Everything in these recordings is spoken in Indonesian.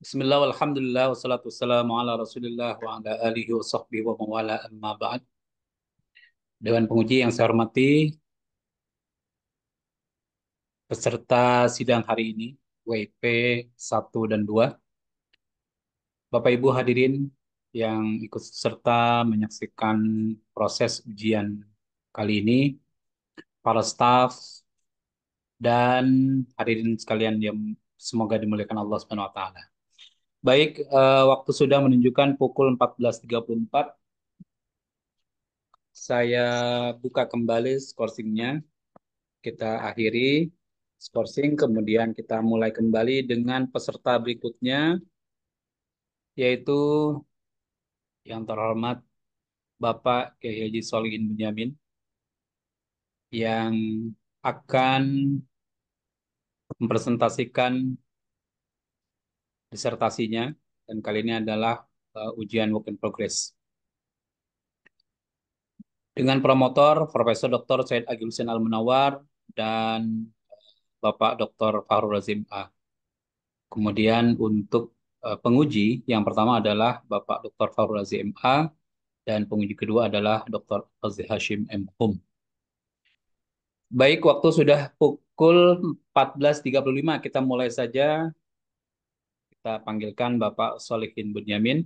Bismillah, walhamdulillah, wassalatu wassalamu ala rasulillah wa ala alihi wa sahbihi wa mawala amma ba'd. Dewan penguji yang saya hormati, peserta sidang hari ini, WIP 1 dan 2, Bapak Ibu hadirin yang ikut serta menyaksikan proses ujian kali ini, para staf, dan hadirin sekalian yang semoga dimuliakan Allah Subhanahu wa taala. Baik, waktu sudah menunjukkan pukul 14.34. Saya buka kembali skorsingnya. Kita akhiri skorsing, kemudian kita mulai kembali dengan peserta berikutnya, yaitu yang terhormat Bapak Kiai Haji Solihin Bunyamin, yang akan mempresentasikan disertasinya, dan kali ini adalah ujian work in progress. Dengan promotor Profesor Dr. Said Agil Hussein Al-Munawar dan Bapak Dr. Fahrul Razim A. Kemudian untuk penguji yang pertama adalah Bapak Dr. Fahrul Razim A dan penguji kedua adalah Dr. Fazli Hashim M. Hum. Baik, waktu sudah pukul 14.35, kita mulai saja. Kita panggilkan Bapak Solihin Bunyamin.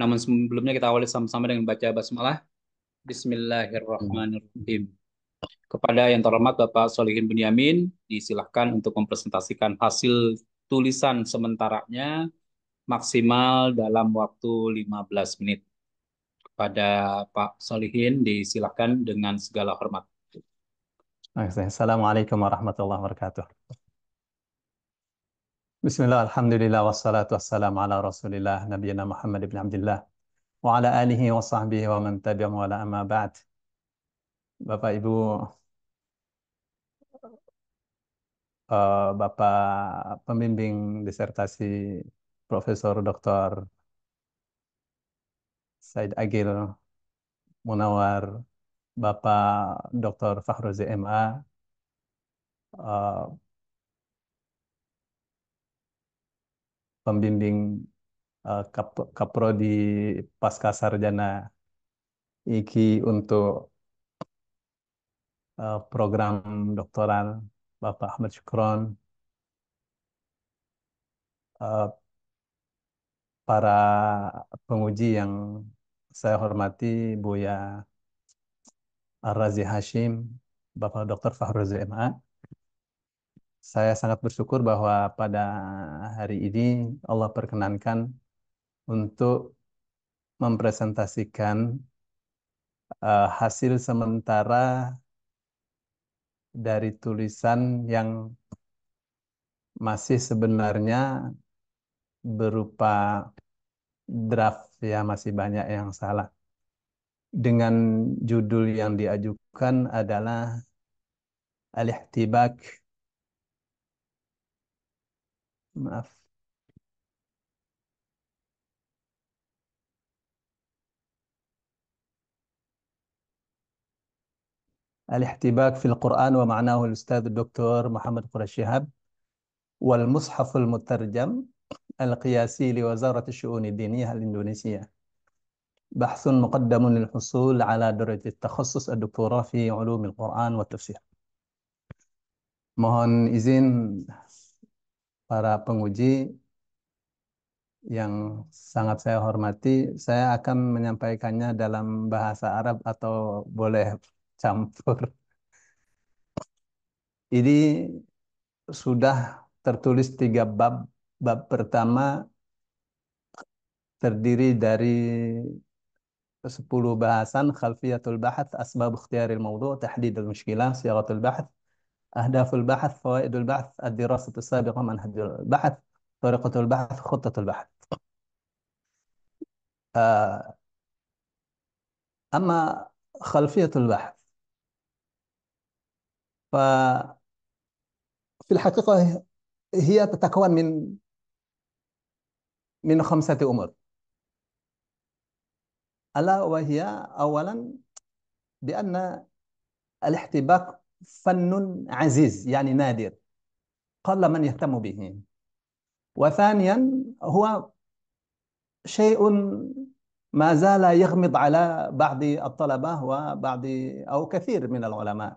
Namun sebelumnya kita awali sama-sama dengan baca basmalah. Bismillahirrahmanirrahim. Kepada yang terhormat Bapak Solihin Bunyamin, disilahkan untuk mempresentasikan hasil tulisan sementaranya maksimal dalam waktu 15 menit. Pada Pak Solihin disilahkan dengan segala hormat. Assalamualaikum warahmatullahi wabarakatuh. Bismillah, alhamdulillah, wassalatu wassalamu ala rasulillah, nabiyana Muhammad ibn Abdullah, wa ala alihi wa sahbihi wa man tabi'ahum wa ala amma ba'd. Bapak Ibu, Bapak pembimbing disertasi Profesor Dr. Said Agil Munawar, Bapak Dr. Fakhruzi MA, eh, pembimbing Kaprodi Pasca Sarjana IKI untuk program doktoral Bapak Ahmad Syukron, eh, para penguji yang saya hormati, Buya Ar-Razi Hashim, Bapak Dr. Fahruzi MA. Saya sangat bersyukur bahwa pada hari ini Allah perkenankan untuk mempresentasikan hasil sementara dari tulisan yang masih sebenarnya berupa draft, ya masih banyak yang salah. Dengan judul yang diajukan adalah Al-Ihtibak, maaf, Al-Ihtibak fil Quran wa ma'nahu al-Ustadz Dr. Muhammad Quraish Shihab wal Mushaf al-Mutarjam al-Qiyasi li Wazarat al-Shu'un al-Diniyah al-Indonesia. بحث مقدم للحصول على درجة التخصص الدكتوراه في علوم القرآن والتفسير. Mohon izin para penguji yang sangat saya hormati, saya akan menyampaikannya dalam bahasa Arab atau boleh campur. Ini sudah tertulis 3 bab. Bab pertama terdiri dari 10 bahasan: khalfiyatul bahath, asbab ikhtiyaril mawdu', tahdidul mushkilah, siyaghatul bahath, ahdaful bahath, fawaidul bahath, ad-dirasatu sabiqah, manhajul bahath, tariqatul bahath, khuttatul bahath. أما خلفية البحث ففي الحقيقة هي تتكون من 5 أمور، ألا وهي أولا بأن الاحتباك فن عزيز، يعني نادر، قل من يهتم به. وثانيا هو شيء ما زال يغمض على بعض الطلبة وبعض أو كثير من العلماء،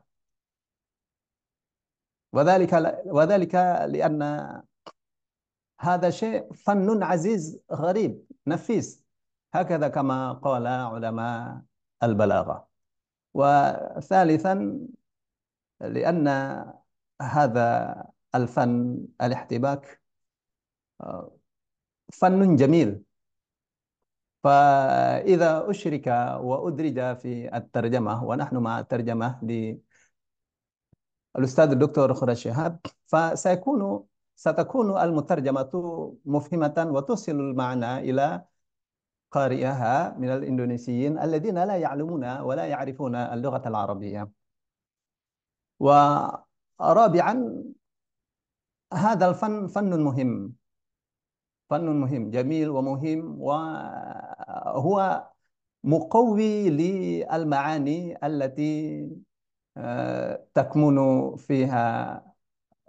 وذلك لأن هذا شيء فن عزيز غريب نفيس، هكذا كما قال علماء البلاغة. وثالثا لأن هذا الفن الاحتباك فن جميل، فإذا أشرك وأدرج في الترجمة، ونحن مع الترجمة للأستاذ الدكتور خالد شهاب، ستكون المترجمة مفهمة وتصل المعنى إلى قارئها من الإندونيسيين الذين لا يعلمون ولا يعرفون اللغة العربية. ورابعا هذا الفن فن مهم، فن مهم جميل ومهم، وهو مقوي للمعاني التي تكمن فيها،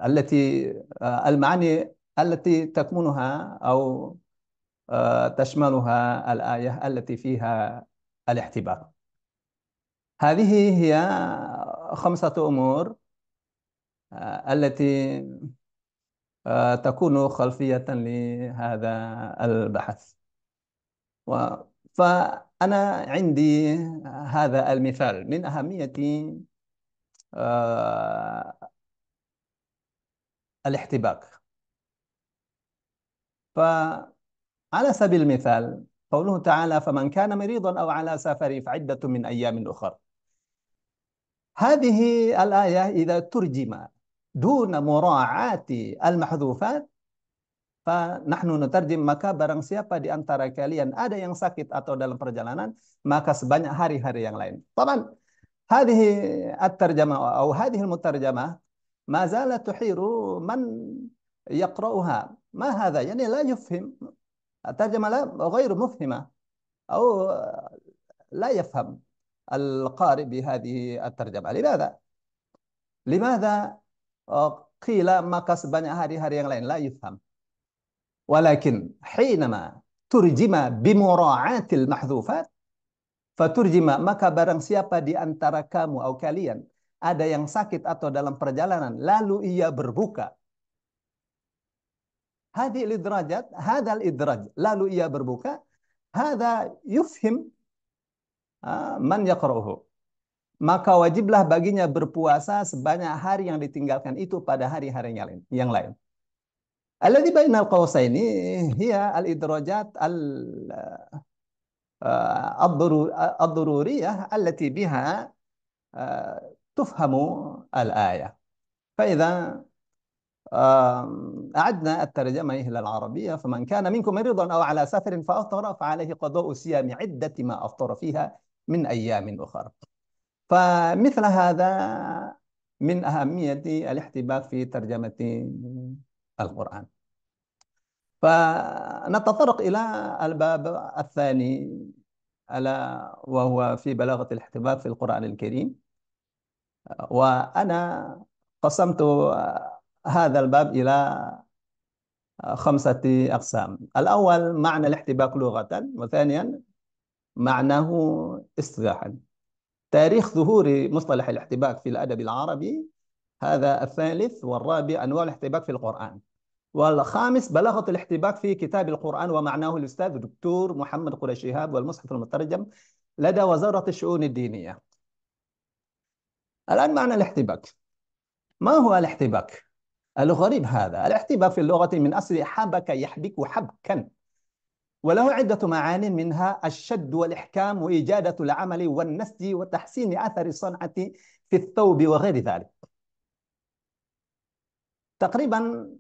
التي المعاني التي تكمنها أو تشملها الآية التي فيها الاحتباك. هذه هي 5 أمور التي تكون خلفية لهذا البحث. فأنا عندي هذا المثال من أهمية آه، الاحتباك. فعلى سبيل المثال قوله تعالى: فمن كان مريضا أو على سفر فعدة من أيام أخر. هذه الآية إذا ترجم دون مراعاة المحذوفات، فنحن نترجم maka barang siapa di antara kalian ada yang sakit atau dalam perjalanan, maka sebanyak hari-hari yang lain. طبعا هذه الترجمة أو هذه المترجمة ما زالت تحير من يقرأها، ما هذا يعني لا يفهم، الترجمة غير مفهمة، أو لا يفهم القارئ بهذه الترجمة. لماذا؟ قيل maka sebanyak hari-hari yang lain لا يفهم. ولكن حينما ترجم بمراعاة المحذوفات فترجم maka barang siapa di antara kamu atau kalian ada yang sakit atau dalam perjalanan lalu ia berbuka. هذه الإدراجات هذا الإدراج lalu ia berbuka هذا يفهم man yaqra'uhu, maka wajiblah baginya berpuasa sebanyak hari yang ditinggalkan itu pada hari-hari yang lain. Alladzi bainal qausaini hiya al-idrajat الضرورية التي بها تفهم الآية. فإذا أعدنا الترجمة إلى العربية: فمن كان منكم مريضا أو على سفر فأفطر فعليه قضاء صيام عدة ما أفطر فيها من أيام أخرى. فمثل هذا من أهمية الاحتباك في ترجمة القرآن. فنتطرق إلى الباب الثاني، ألا وهو في بلاغة الاحتباك في القرآن الكريم. وأنا قسمت هذا الباب إلى 5 أقسام. الأول معنى الاحتباك لغة، وثانيا معناه اصطلاحا، تاريخ ظهور مصطلح الاحتباك في الأدب العربي، هذا الثالث، والرابع أنواع الاحتباك في القرآن، والخامس بلاغة الاحتباك في كتاب القرآن ومعناه الأستاذ الدكتور محمد قريش شهاب والمصحف المترجم لدى وزارة الشؤون الدينية. الآن معنى الاحتباك. ما هو الاحتباك؟ الغريب هذا الاحتباك في اللغة من أصل حبك يحبك حبكا، وله عدة معان، منها الشد والإحكام وإجادة العمل والنسج وتحسين أثر الصنعة في الثوب وغير ذلك. تقريبا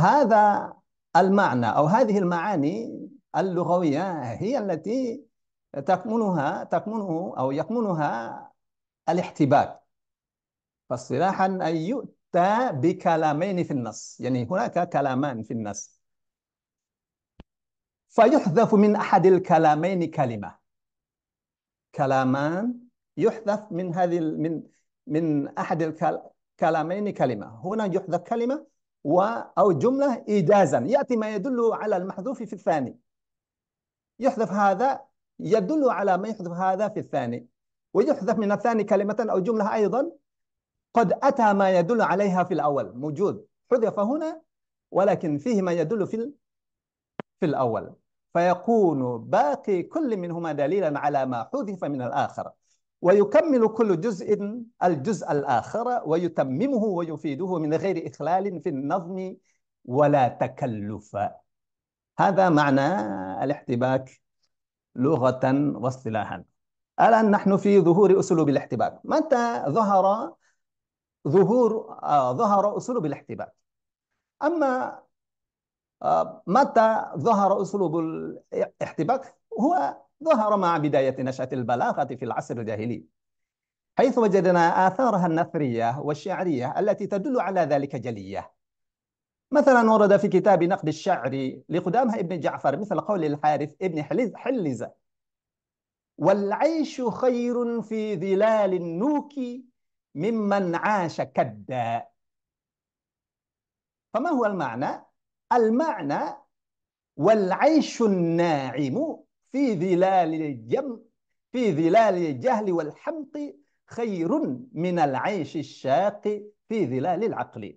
هذا المعنى أو هذه المعاني اللغوية هي التي تكمنه أو يكمنها الاحتباك. فاصطلاحا أن يؤتى بكلامين في النص، يعني هناك كلامان في النص فيحذف من أحد الكلامين كلمة، كلامان يحذف من هذه من أحد الكلامين كلمة، هنا يحذف كلمة أو جملة إيجازا، يأتي ما يدل على المحذوف في الثاني، يحذف هذا يدل على ما يحذف هذا في الثاني، ويحذف من الثاني كلمة أو جملة أيضا قد أتى ما يدل عليها في الأول، موجود حذف هنا ولكن فيه ما يدل في الأول، فيكون باقي كل منهما دليلا على ما حذف من الآخر، ويكمل كل جزء الجزء الآخر ويتممه ويفيده من غير إخلال في النظم ولا تكلف. هذا معنى الاحتباك لغة واصطلاحا. الآن نحن في ظهور أسلوب الاحتباك. متى ظهر أسلوب الاحتباك؟ أما متى ظهر أسلوب الاحتباك؟ هو ظهر مع بداية نشأة البلاغة في العصر الجاهلي، حيث وجدنا آثارها النثرية والشعرية التي تدل على ذلك جلية. مثلا ورد في كتاب نقد الشعر لقدامة ابن جعفر مثل قول الحارث ابن حلز: والعيش خير في ظلال النوك ممن عاش كدا. فما هو المعنى؟ المعنى: والعيش الناعم في ظلال في ظلال الجهل والحمق خير من العيش الشاق في ظلال العقل.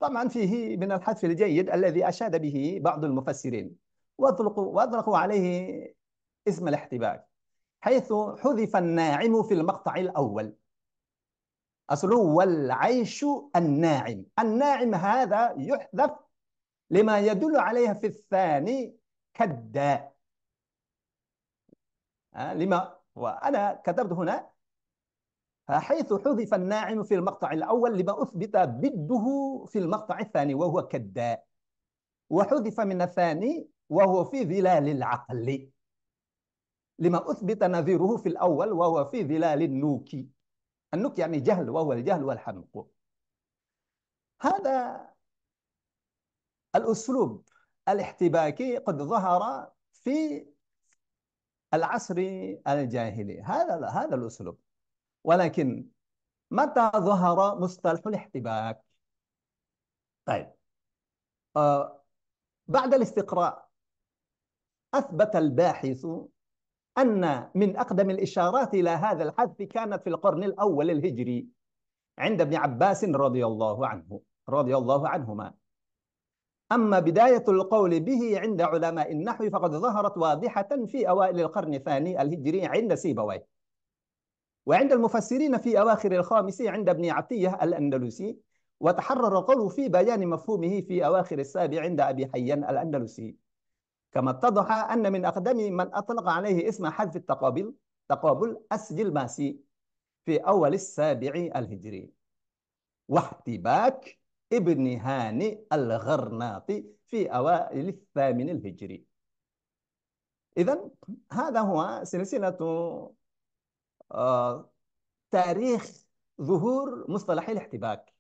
طبعا فيه من الحذف الجيد الذي أشاد به بعض المفسرين، وأطلقوا عليه اسم الاحتباك، حيث حذف الناعم في المقطع الأول، أصله والعيش الناعم. الناعم هذا يحذف لما يدل عليها في الثاني كالداء. لما وأنا كتبت هنا حيث حذف الناعم في المقطع الأول لما أثبت ضده في المقطع الثاني وهو كالداء، وحذف من الثاني وهو في ظلال العقل لما أثبت نظيره في الأول وهو في ظلال النوك. النوك يعني جهل، وهو الجهل والحمق. هذا الأسلوب الاحتباكي قد ظهر في العصر الجاهلي، هذا الأسلوب. ولكن متى ظهر مصطلح الاحتباك؟ طيب، بعد الاستقراء أثبت الباحث أن من أقدم الإشارات إلى هذا الحذف كانت في القرن الأول الهجري عند ابن عباس رضي الله عنهما. أما بداية القول به عند علماء النحو فقد ظهرت واضحة في أوائل القرن الثاني الهجري عند سيبويه، وعند المفسرين في أواخر الخامس عند ابن عطية الأندلسي، وتحرر القول في بيان مفهومه في أواخر السابع عند أبي حيان الأندلسي. كما اتضح أن من أقدم من أطلق عليه اسم حذف تقابل السجلماسي في أول السابع الهجري، واحتباك ابن هاني الغرناطي في أوائل الثامن الهجري. إذن هذا هو سلسلة آه، تاريخ ظهور مصطلح الاحتباك.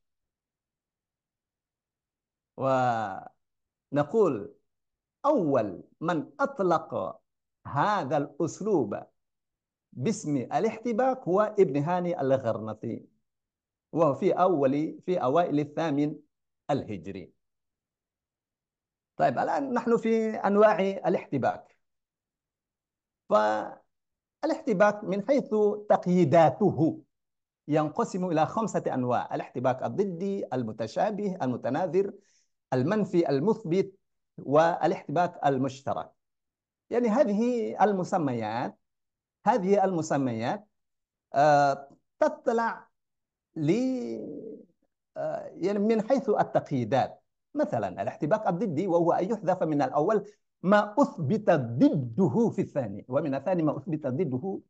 ونقول أول من أطلق هذا الأسلوب باسم الاحتباك هو ابن هاني الغرناطي، وهو في أوائل الثامن الهجري. طيب الآن نحن في أنواع الاحتباك. فالاحتباك من حيث تقييداته ينقسم إلى 5 أنواع: الاحتباك الضدي، المتشابه، المتناظر، المنفي، المثبت، والاحتباك المشترك. يعني هذه المسميات تطلع ل يعني من حيث التقييدات. مثلا الاحتباك الضدي وهو أن يحذف من الأول ما أثبت ضده في الثاني، ومن الثاني ما أثبت ضده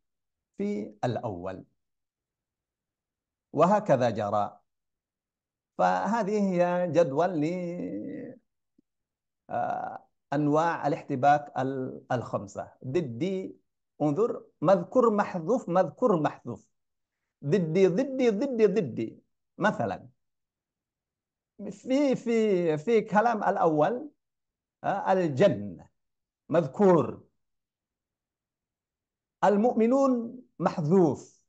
في الأول، وهكذا جرى. فهذه هي جدول لأنواع الاحتباك ال5. ضدي، انظر: مذكور محذوف مذكور محذوف، ضدي ضدي ضدي ضدي. مثلا في كلام الأول الجنة مذكور، المؤمنون محذوف،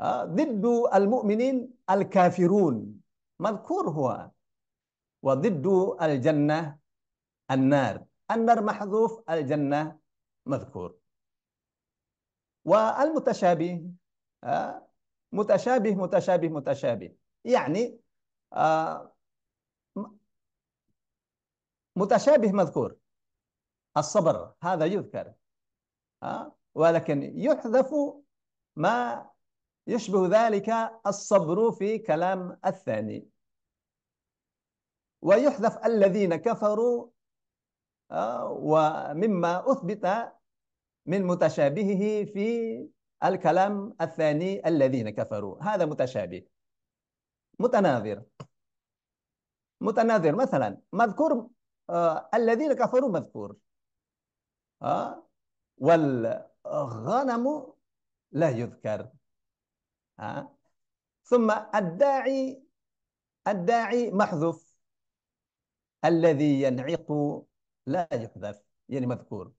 ضد المؤمنين الكافرون مذكور هو، وضد الجنة النار. النار محذوف، الجنة مذكور. والمتشابه متشابه متشابه متشابه، يعني آه، متشابه مذكور، الصبر هذا يذكر، ولكن يحذف ما يشبه ذلك الصبر في كلام الثاني، ويحذف الذين كفروا، ومما أثبت من متشابهه في الكلام الثاني الذين كفروا، هذا متشابه. متناظر، متناظر مثلا مذكور، الذين كفروا مذكور، والغنم لا يذكر. ثم الداعي، الداعي محذوف، الذي ينعق لا يحذف، يعني مذكور.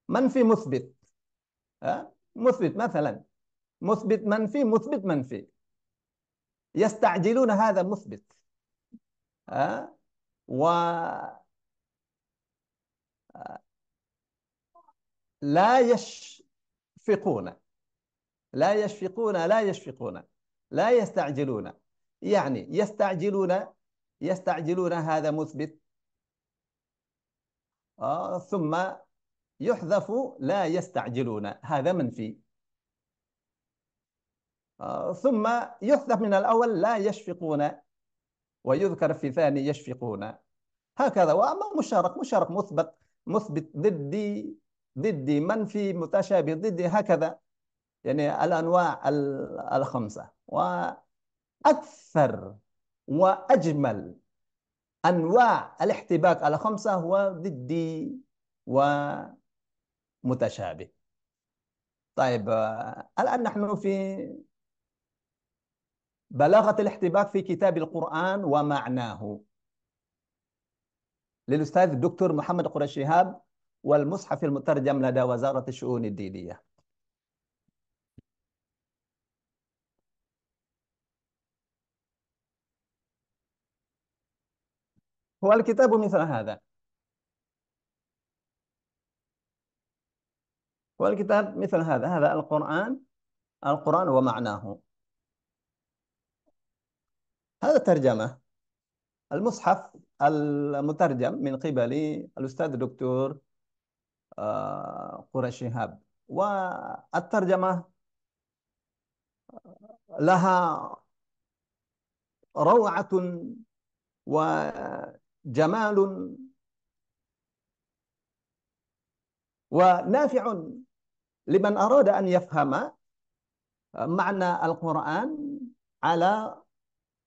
منفي مثبت، مثبت مثلا، مثبت منفي، مثبت منفي، يستعجلون هذا مثبت، ولا يشفقون، لا يشفقون، لا يشفقون، لا يستعجلون، يعني يستعجلون، يستعجلون هذا مثبت، ثم يحذف لا يستعجلون، هذا منفي، ثم يحذف من الأول لا يشفقون، ويذكر في ثاني يشفقون، هكذا. وأما مشارك، مشارك مثبت، مثبت ضدي، ضدي منفي متشابه ضدي، هكذا، يعني الأنواع الخمسة. وأكثر وأجمل أنواع الاحتباك الخمسة هو ضدي ومتشابه. طيب، الآن نحن في بلاغة الاحتباك في كتاب القرآن ومعناه، للأستاذ الدكتور محمد قريش شهاب، والمصحف المترجم لدى وزارة الشؤون الدينية. هو الكتاب مثل هذا، هو الكتاب مثل هذا، هذا القرآن، القرآن ومعناه، هذا ترجمة. المصحف المترجم من قبل الأستاذ الدكتور قريش شهاب، والترجمة لها روعة وجمال ونافع لمن أراد أن يفهم معنى القرآن على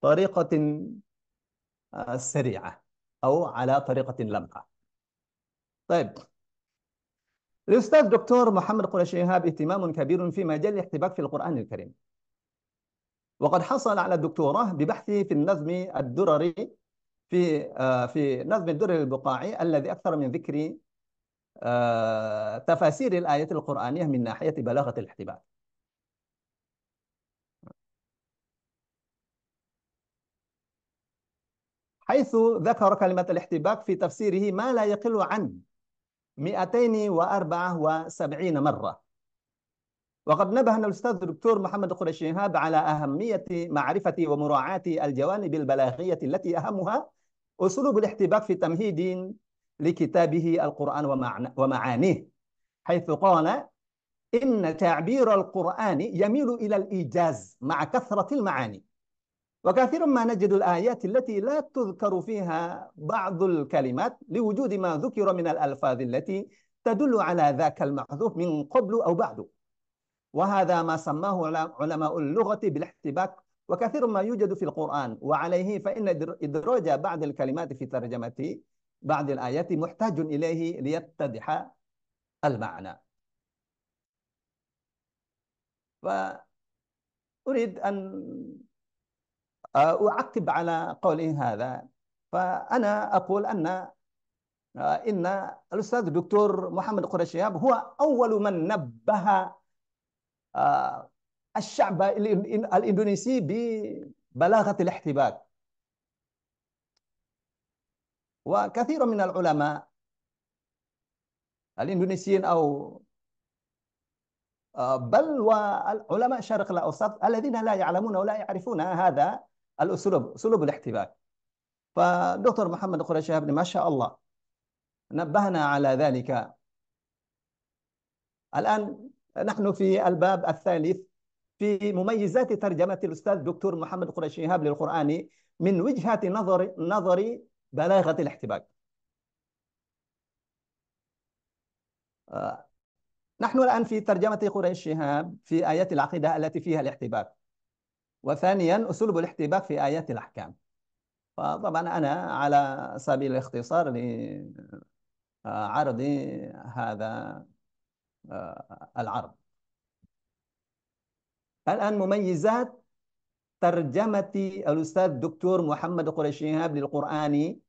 طريقة سريعة، أو على طريقة لمحة. طيب، الأستاذ دكتور محمد قريش شهاب اهتمام كبير في مجال الاحتباك في القرآن الكريم، وقد حصل على الدكتوراه ببحثه في النظم الدرري، في نظم الدرر البقاعي الذي أكثر من ذكر تفاسير الآيات القرآنية من ناحية بلاغة الاحتباك. حيث ذكر كلمة الاحتباك في تفسيره ما لا يقل عن 274 مرة. وقد نبهنا الأستاذ الدكتور محمد قريش شهاب على أهمية معرفة ومراعاة الجوانب البلاغية التي أهمها أسلوب الاحتباك في تمهيد لكتابه القرآن ومعانيه، حيث قال إن تعبير القرآن يميل إلى الإيجاز مع كثرة المعاني، وكثيرا ما نجد الآيات التي لا تذكر فيها بعض الكلمات لوجود ما ذكر من الألفاظ التي تدل على ذاك المحذوف من قبل أو بعد، وهذا ما سماه علماء اللغة بالاحتباك، وكثير ما يوجد في القرآن. وعليه فإن إدراج بعض الكلمات في ترجمة بعض الآيات محتاج إليه ليتضح المعنى. فأريد أن أعقب على قوله هذا، فأنا أقول إن الأستاذ الدكتور محمد قريش شهاب هو أول من نبه الشعب الإندونيسي ببلاغة الاحتباك. وكثير من العلماء الإندونيسيين أو بل وعلماء الشرق الأوسط الذين لا يعلمون ولا يعرفون هذا الأسلوب، أسلوب الاحتباك. فدكتور محمد قريشي هاب ما شاء الله نبهنا على ذلك. الآن نحن في الباب الثالث في مميزات ترجمة الأستاذ دكتور محمد قريشي شهاب للقرآن من وجهة نظر بلاغة الاحتباك. نحن الآن في ترجمة قريش شهاب في آيات العقيدة التي فيها الاحتباك، وثانيا أسلوب الاحتباك في آيات الأحكام. فطبعا أنا على سبيل الاختصار لعرض هذا العرض. الآن مميزات ترجمة الأستاذ الدكتور محمد قريشي شهاب للقرآن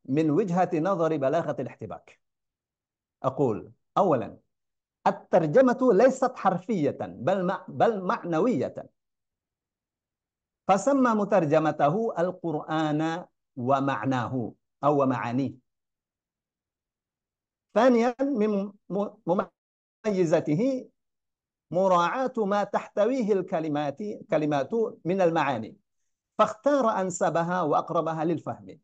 من وجهة نظر بلاغة الاحتباك. أقول أولا الترجمة ليست حرفية بل معنوية، فسمى مترجمته القرآن ومعناه أو معانيه. ثانيا من مميزاته مراعاة ما تحتويه كلمات من المعاني، فاختار أنسبها وأقربها للفهم.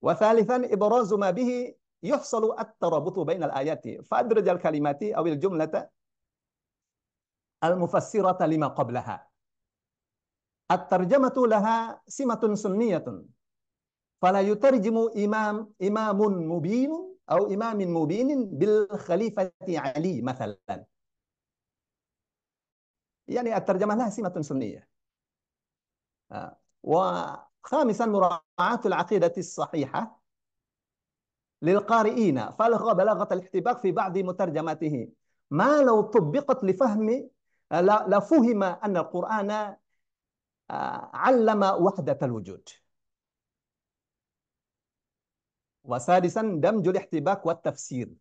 وثالثا إبراز ما به يحصل الترابط بين الآيات، فأدرج الكلمات أو الجملة المفسرة لما قبلها. الترجمة لها سمة سنية، فلا يترجم إمام مبين أو إمام مبين بالخليفة علي مثلا، يعني الترجمة لها سمة سنية. وخامسا مراعاة العقيدة الصحيحة للقارئين، فألغى بلاغة الاحتباك في بعض مترجماته، ما لو طبقت لفهم لفهم أن القرآن علم وحدة الوجود. وسادسا دمج الاحتباك والتفسير،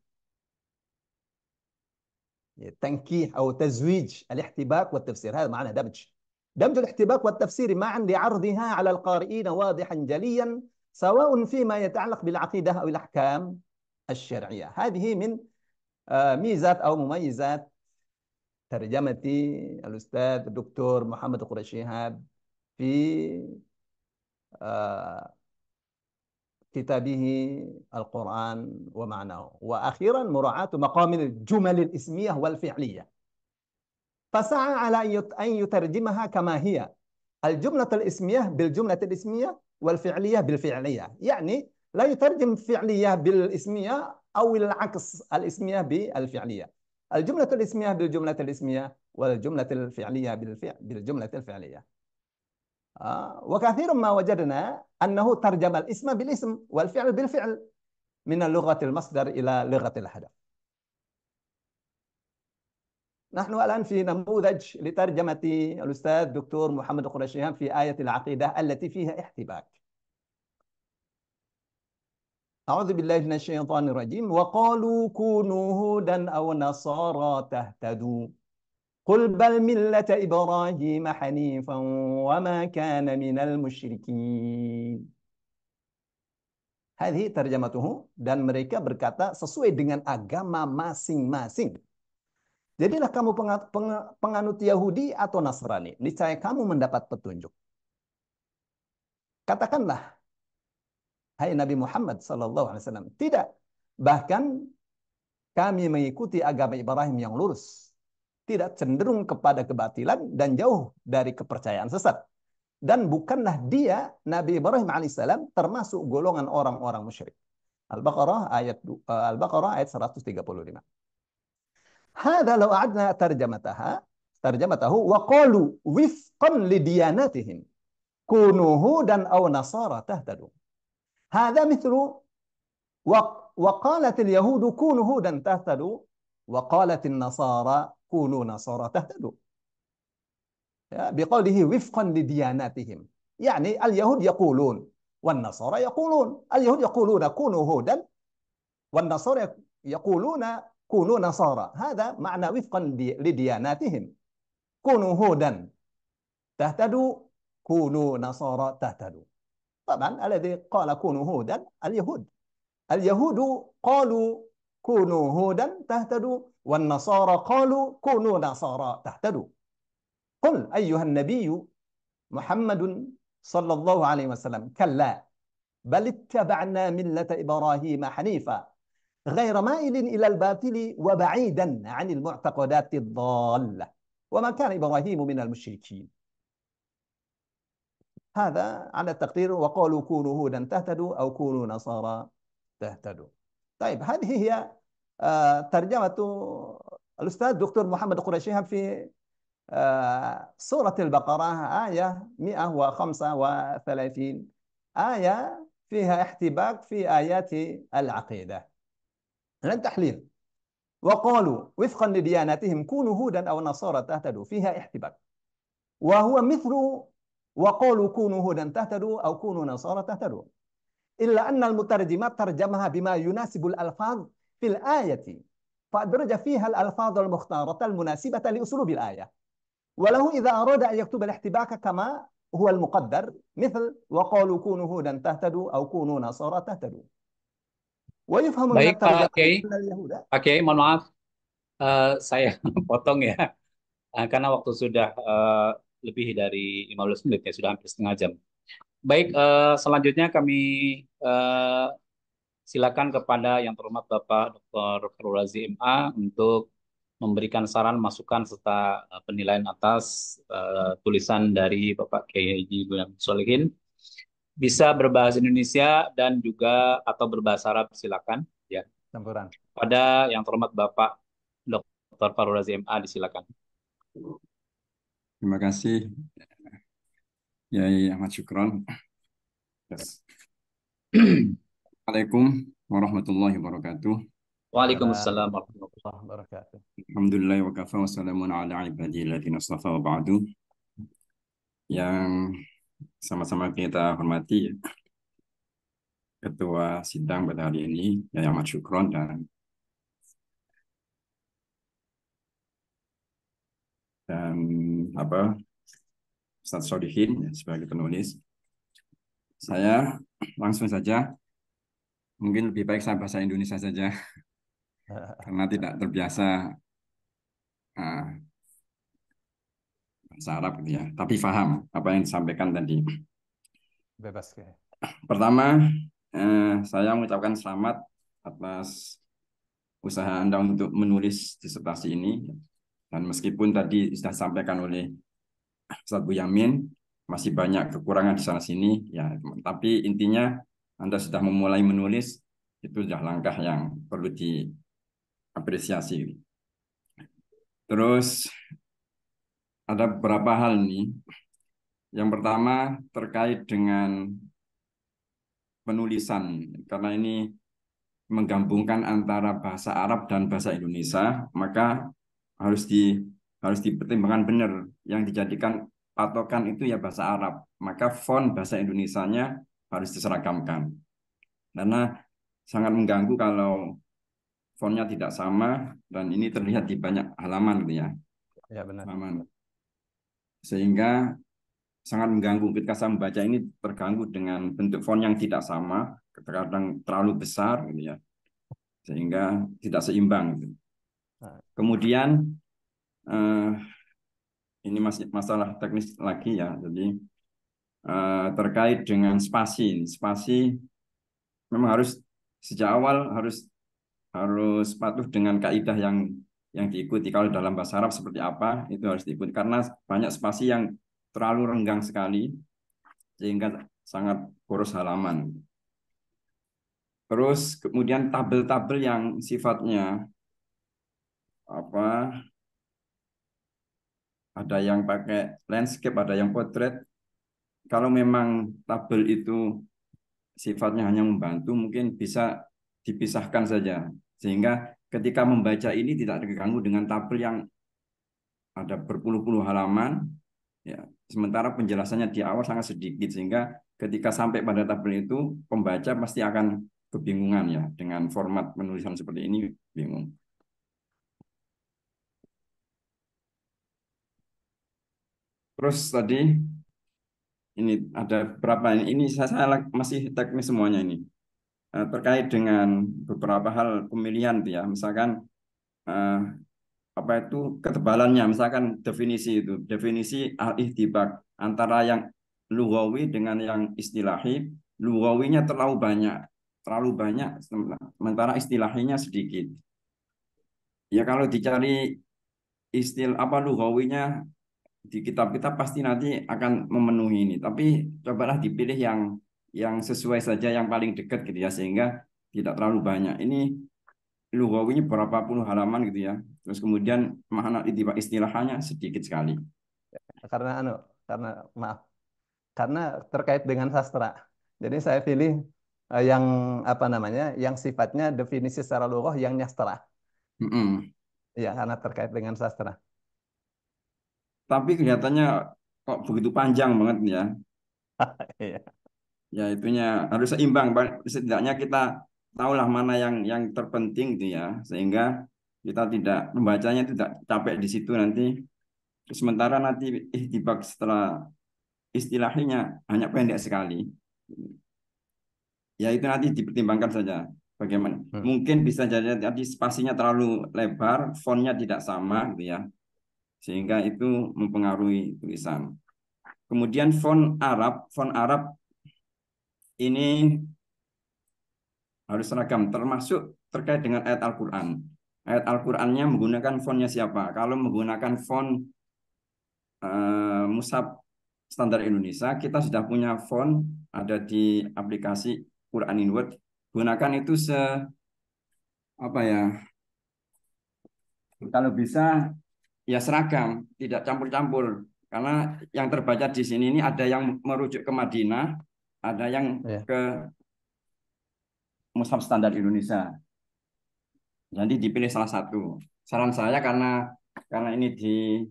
تنكيح أو تزويج الاحتباك والتفسير، هذا معنى دمج الاحتباك والتفسير معا لعرضها على القارئين واضحا جليا، سواء فيما يتعلق بالعقيدة أو الأحكام الشرعية. هذه من ميزات أو مميزات ترجمة الأستاذ الدكتور محمد قريشي شهاب في كتابه القرآن ومعناه. وأخيرا مراعاة مقام الجمل الاسمية والفعلية، فسعى على أن يترجمها كما هي، الجملة الاسمية بالجملة الاسمية والفعلية بالفعلية، يعني لا يترجم فعلية بالاسمية أو العكس، الاسمية بالفعلية، الجملة الاسمية بالجملة الاسمية والجملة الفعلية بالجملة الفعلية. وكثيرا ما وجدنا أنه ترجم الاسم بالاسم والفعل بالفعل من اللغة المصدر إلى لغة الهدف. نحن الآن في نموذج لترجمة الأستاذ الدكتور محمد قريشي شهاب في آية العقيدة التي فيها احتباك. أعوذ بالله من الشيطان الرجيم. وقالوا كونوا هودا أو نصارى تهتدوا قل بل ملة إبراهيم حنيفا وما كان من المشركين. Hadhi tarjamatuhu, dan mereka berkata sesuai dengan agama masing-masing. Jadilah kamu penganut Yahudi atau Nasrani, niscaya kamu mendapat petunjuk. Katakanlah, hai Nabi Muhammad SAW, tidak. Bahkan kami mengikuti agama Ibrahim yang lurus, tidak cenderung kepada kebatilan dan jauh dari kepercayaan sesat. Dan bukanlah dia, Nabi Ibrahim alaihissalam, termasuk golongan orang-orang musyrik. Al-Baqarah ayat 135. Hadza law a'adna tarjamatahu wa qalu wifqan lidiyanatihim kunu hudan aw nasara tahtadu. Hadza mithlu wa qalat al-yahud kunu hudan tahtadu wa qalat an-nasara kunu nasara tahtadu. Ya, biqaulihi wifqan lidiyanatihim. Yani al-yahud yaqulun wan-nasara yaqulun. Al-yahud yaquluna kunu hudan wan-nasara yaquluna كونوا نصارى. هذا معنى وفقا لدياناتهم. كونوا هودا تهتدوا، كونوا نصارى تهتدوا. طبعا الذي قال كونوا هودا اليهود. اليهود قالوا كونوا هودا تهتدوا، والنصارى قالوا كونوا نصارى تهتدوا. قل أيها النبي محمد صلى الله عليه وسلم كلا بل اتبعنا ملة إبراهيم حنيفا غير مائل إلى الباطل وبعيدا عن المعتقدات الضالة وما كان إبراهيم من المشركين. هذا على التقدير. وقالوا كونوا هودا تهتدوا أو كونوا نصارى تهتدوا. طيب هذه هي ترجمة الأستاذ دكتور محمد قريشي في سورة البقرة، آية 135، آية فيها احتباك في آيات العقيدة. التحليل: وقالوا وفقا لدياناتهم كونوا هودا أو نصارى تهتدوا، فيها احتباك، وهو مثل وقالوا كونوا هودا تهتدوا أو كونوا نصارى تهتدوا، إلا أن المترجمات ترجمها بما يناسب الألفاظ في الآية، فأدرج فيها الألفاظ المختارة المناسبة لأسلوب الآية، وله إذا أراد أن يكتب الاحتباك كما هو المقدر، مثل وقالوا كونوا هودا تهتدوا أو كونوا نصارى تهتدوا. ويفهم من Baik الترجمة Pak Kiai, أن اليهود. Pak Kiai, mohon maaf, saya potong ya, karena waktu sudah lebih dari 15 menit ya, sudah hampir setengah jam. Baik, selanjutnya kami eh, silakan kepada yang terhormat Bapak Dr. Fahrul Razi MA untuk memberikan saran, masukan, serta penilaian atas tulisan dari Bapak Kiai Haji Gunanjar Sholihin. Bisa berbahasa Indonesia dan juga atau berbahasa Arab, silakan. Ya. Campuran. Pada yang terhormat Bapak Dr. Fahrul Razi MA, disilakan. Terima kasih, Yai Ahmad Syukron. Yes. Assalamualaikum warahmatullahi wabarakatuh. Waalaikumsalam warahmatullahi warahmatullahi wabarakatuh. Alhamdulillah wa kafa wa salamun ala ibadihi alladziina astafa wa ba'du. Yang sama-sama kita hormati Ketua Sidang pada hari ini, Yai Ahmad Syukron, dan Ustaz Shodihin sebagai penulis. Saya langsung saja, mungkin lebih baik saya bahasa Indonesia saja karena tidak terbiasa bahasa Arab gitu ya, tapi paham apa yang disampaikan tadi. Bebas ke. Pertama, saya mengucapkan selamat atas usaha Anda untuk menulis disertasi ini, dan meskipun tadi sudah disampaikan oleh Ustaz Bu Yamin masih banyak kekurangan di sana sini ya, tapi intinya Anda sudah memulai menulis, itu sudah langkah yang perlu diapresiasi. Terus ada beberapa hal nih. Yang pertama terkait dengan penulisan, karena ini menggabungkan antara bahasa Arab dan bahasa Indonesia, maka harus dipertimbangkan benar. Yang dijadikan patokan itu ya bahasa Arab, maka font bahasa Indonesianya harus diseragamkan, karena sangat mengganggu kalau fontnya tidak sama, dan ini terlihat di banyak halaman gitu ya. Ya benar. Halaman. Sehingga sangat mengganggu ketika saya membaca ini, terganggu dengan bentuk font yang tidak sama, kadang terlalu besar gitu ya, sehingga tidak seimbang gitu. Kemudian ini masih masalah teknis lagi ya, jadi terkait dengan spasi. Spasi memang harus sejak awal harus patuh dengan kaidah yang diikuti. Kalau dalam bahasa Arab seperti apa itu harus diikuti, karena banyak spasi yang terlalu renggang sekali sehingga sangat boros halaman. Terus kemudian tabel-tabel yang sifatnya ada yang pakai landscape, ada yang portrait. Kalau memang tabel itu sifatnya hanya membantu, mungkin bisa dipisahkan saja, sehingga ketika membaca ini tidak terganggu dengan tabel yang ada berpuluh-puluh halaman ya, sementara penjelasannya di awal sangat sedikit, sehingga ketika sampai pada tabel itu pembaca pasti akan kebingungan ya, dengan format penulisan seperti ini bingung. Terus tadi ini ada berapa ini masih teknis semuanya ini. Terkait dengan beberapa hal pemilihan tuh ya, misalkan eh, apa itu ketebalannya, misalkan definisi al-ihtibak antara yang lugawi dengan yang istilahi. Lugawinya terlalu banyak, sementara istilahinya sedikit. Ya kalau dicari apa lugawinya di kitab-kitab pasti nanti akan memenuhi ini. Tapi cobalah dipilih yang sesuai saja, yang paling dekat gitu ya, sehingga tidak terlalu banyak. Ini lugawinya berapa puluh halaman gitu ya. Terus kemudian makna istilahnya sedikit sekali. Karena karena maaf, karena terkait dengan sastra. Jadi saya pilih yang apa namanya, yang sifatnya definisi secara lughah yang nyastra. Mm-mm. Ya, karena terkait dengan sastra. Tapi kelihatannya kok begitu panjang banget ya. Iya. Ya itunya harus seimbang. Setidaknya kita tahulah mana yang terpenting gitu ya, sehingga kita tidak membacanya tidak capek di situ nanti. Sementara nanti ihtibak setelah istilahnya hanya pendek sekali. Ya itu nanti dipertimbangkan saja bagaimana. Hmm. Mungkin bisa jadi tadi spasinya terlalu lebar, fontnya tidak sama gitu ya, sehingga itu mempengaruhi tulisan. Kemudian font Arab ini harus seragam, termasuk terkait dengan ayat Al-Quran. Ayat Al-Qurannya menggunakan fontnya siapa? Kalau menggunakan font Mushaf standar Indonesia, kita sudah punya font ada di aplikasi Quran in Word. Gunakan itu apa ya? Kalau bisa ya seragam, tidak campur-campur. Karena yang terbaca di sini ini ada yang merujuk ke Madinah, ada yang Ya. ke Mushaf standar Indonesia. Jadi dipilih salah satu. Saran saya karena ini di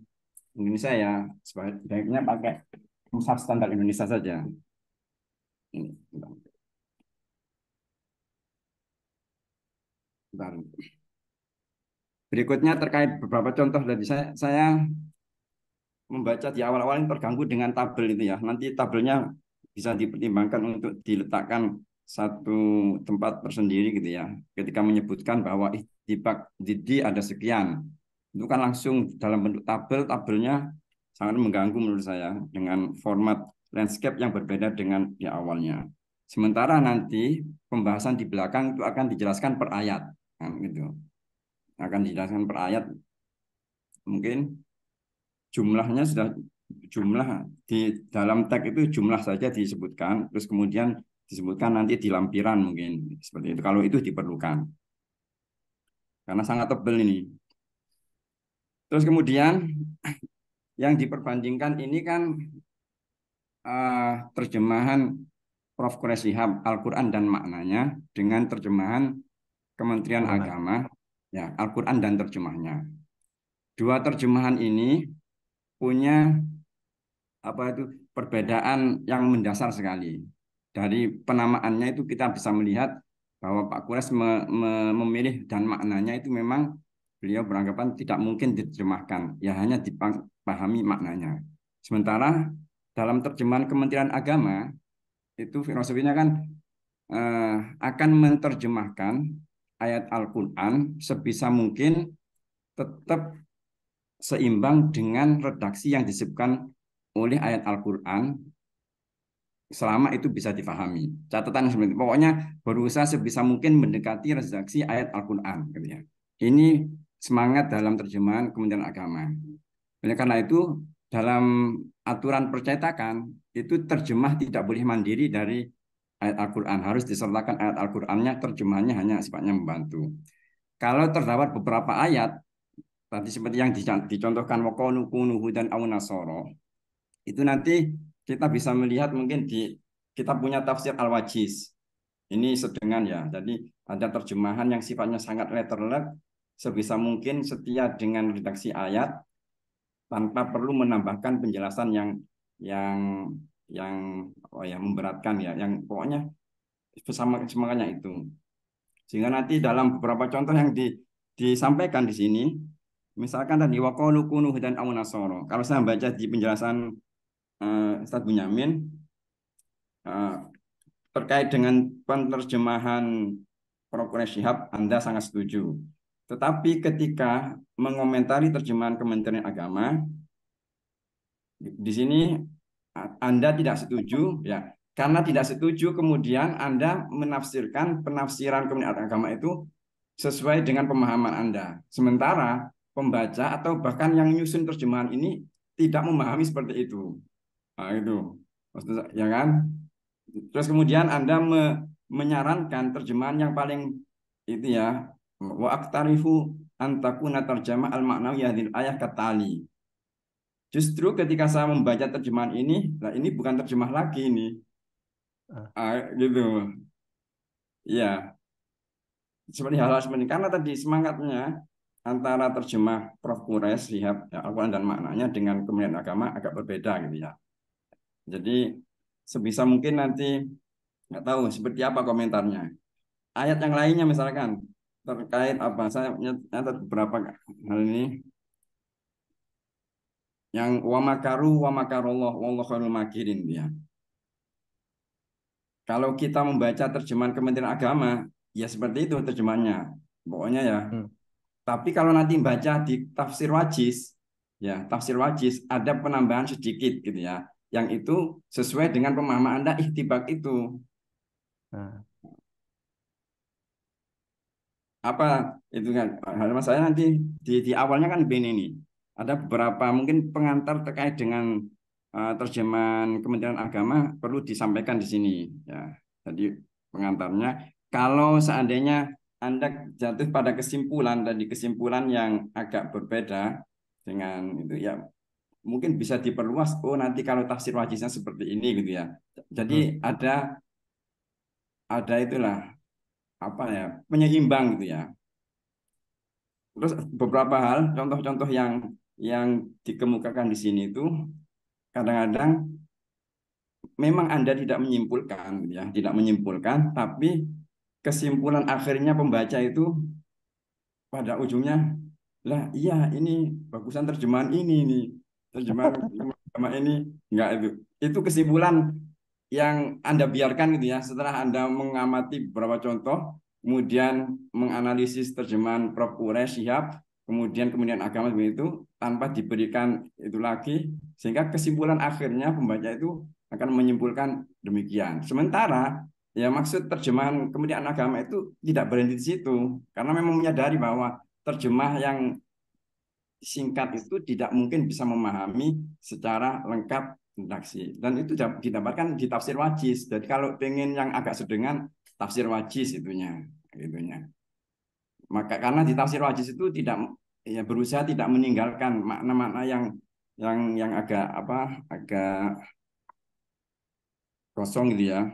Indonesia ya sebaiknya pakai mushaf standar Indonesia saja. Ini, bentar. Berikutnya terkait beberapa contoh dari saya membaca di awal-awal ini terganggu dengan tabel itu ya. Nanti tabelnya bisa dipertimbangkan untuk diletakkan satu tempat tersendiri gitu ya. Ketika menyebutkan bahwa ihtibak didi ada sekian, itu kan langsung dalam bentuk tabelnya sangat mengganggu menurut saya dengan format landscape yang berbeda dengan di awalnya. Sementara nanti pembahasan di belakang itu akan dijelaskan per ayat, kan, gitu. Akan dijelaskan per ayat, mungkin jumlahnya sudah jumlah di dalam tag itu jumlah saja disebutkan, terus kemudian disebutkan nanti di lampiran mungkin seperti itu kalau itu diperlukan karena sangat tebal ini. Terus kemudian yang diperbandingkan ini kan terjemahan Prof. Quraish Shihab Al-Quran dan maknanya dengan terjemahan Kementerian Gimana? Agama ya Al-Quran dan terjemahnya. Dua terjemahan ini punya apa itu perbedaan yang mendasar sekali. Dari penamaannya itu kita bisa melihat bahwa Pak Quraish memilih dan maknanya itu memang beliau beranggapan tidak mungkin diterjemahkan, ya hanya dipahami maknanya. Sementara dalam terjemahan Kementerian Agama itu filosofinya kan akan menerjemahkan ayat Al-Quran sebisa mungkin tetap seimbang dengan redaksi yang disebutkan oleh ayat Al-Quran selama itu bisa difahami. Catatan seperti itu. Pokoknya berusaha sebisa mungkin mendekati redaksi ayat Al-Quran. Gitu ya. Ini semangat dalam terjemahan Kementerian Agama. Oleh karena itu, dalam aturan percetakan, itu terjemah tidak boleh mandiri dari ayat Al-Quran. Harus disertakan ayat Al-Qurannya, terjemahannya hanya sifatnya membantu. Kalau terdapat beberapa ayat, tadi seperti yang dicontohkan, waqalu kunu hudan aw nasara, itu nanti kita bisa melihat mungkin di kita punya tafsir Al-Wajiz. Ini sedengan ya. Jadi ada terjemahan yang sifatnya sangat letterlek, sebisa mungkin setia dengan redaksi ayat tanpa perlu menambahkan penjelasan yang yang oh ya memberatkan ya, yang pokoknya semangatnya itu. Sehingga nanti dalam beberapa contoh yang disampaikan di sini, misalkan tadi waqalu kunu dan aw nasara. Kalau saya baca di penjelasan Ustadz Bunyamin, eh, terkait dengan penerjemahan Prof. Quraish Shihab, Anda sangat setuju. Tetapi ketika mengomentari terjemahan Kementerian Agama, di sini Anda tidak setuju, ya. Karena tidak setuju, kemudian Anda menafsirkan penafsiran Kementerian Agama itu sesuai dengan pemahaman Anda. Sementara pembaca atau bahkan yang menyusun terjemahan ini tidak memahami seperti itu. Nah, itu. Ya kan? Terus kemudian Anda menyarankan terjemahan yang paling itu ya, wa aktarifu antakuna terjemah al-maknawi hadil ayah katali. Justru ketika saya membaca terjemahan ini, nah ini bukan terjemah lagi ini. Ah, Gitu. Iya, seperti hal-hal seperti ini. Karena tadi semangatnya antara terjemah Prof. Quraish Shihab ya, Al-Quran dan maknanya dengan Kementerian Agama agak berbeda gitu ya. Jadi sebisa mungkin nanti nggak tahu seperti apa komentarnya. Ayat yang lainnya misalkan terkait apa? Saya nyatat beberapa hal ini yang wa makaru wa makarullah wallahu khairul makirin ya. Kalau kita membaca terjemahan Kementerian Agama, ya seperti itu terjemahannya. Pokoknya ya. hmm. Tapi kalau nanti baca di tafsir Wajiz, ya tafsir Wajiz ada penambahan sedikit gitu ya. Yang itu sesuai dengan pemahaman Anda ihtibak itu. Nah, Apa itu kan? Halaman saya nanti di awalnya kan begini nih. Ada beberapa mungkin pengantar terkait dengan terjemahan Kementerian Agama perlu disampaikan di sini ya. Jadi pengantarnya kalau seandainya Anda jatuh pada kesimpulan tadi kesimpulan yang agak berbeda dengan itu ya mungkin bisa diperluas. Oh nanti kalau tafsir wajiznya seperti ini gitu ya. Jadi hmm. ada itulah apa ya penyeimbang gitu ya. Terus beberapa hal, contoh-contoh yang dikemukakan di sini itu kadang-kadang memang Anda tidak menyimpulkan, gitu ya, tidak menyimpulkan, tapi kesimpulan akhirnya pembaca itu pada ujungnya, lah iya ini bagusan terjemahan ini nih, terjemahan sama ini enggak itu kesimpulan yang Anda biarkan gitu ya setelah Anda mengamati beberapa contoh kemudian menganalisis terjemahan Prof. Quraish Shihab kemudian agama seperti itu tanpa diberikan itu lagi sehingga kesimpulan akhirnya pembaca itu akan menyimpulkan demikian sementara ya maksud terjemahan kemudian agama itu tidak berhenti di situ karena memang menyadari bahwa terjemah yang singkat itu tidak mungkin bisa memahami secara lengkap redaksi dan itu didapatkan di tafsir wajiz. Jadi kalau pengen yang agak sedengan tafsir wajiz itunya. Maka karena di tafsir wajiz itu tidak ya berusaha tidak meninggalkan makna-makna yang agak apa agak kosong gitu ya.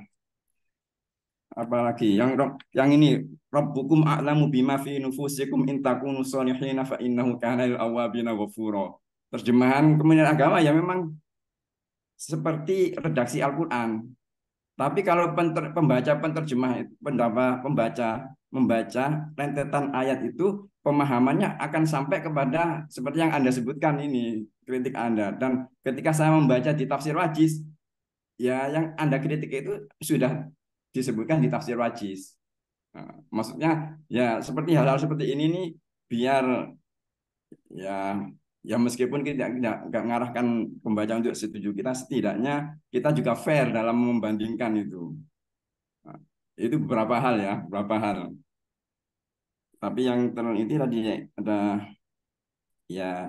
Apalagi yang ini Rabbukum a'lamu bima fi nufusikum in takunu sholihin fa innahu kana lil awwabina ghafura. Terjemahan Kementerian Agama ya memang seperti redaksi Al-Qur'an. Tapi kalau pembaca penterjemah pembaca membaca rentetan ayat itu pemahamannya akan sampai kepada seperti yang Anda sebutkan ini kritik Anda dan ketika saya membaca di tafsir Wajiz ya yang Anda kritik itu sudah disebutkan di tafsir Wajiz. Nah, maksudnya ya seperti hal-hal seperti ini nih biar ya ya meskipun kita tidak mengarahkan pembaca untuk setuju kita setidaknya kita juga fair dalam membandingkan itu. Nah, itu beberapa hal ya, beberapa hal. Tapi yang ini tadi ada ya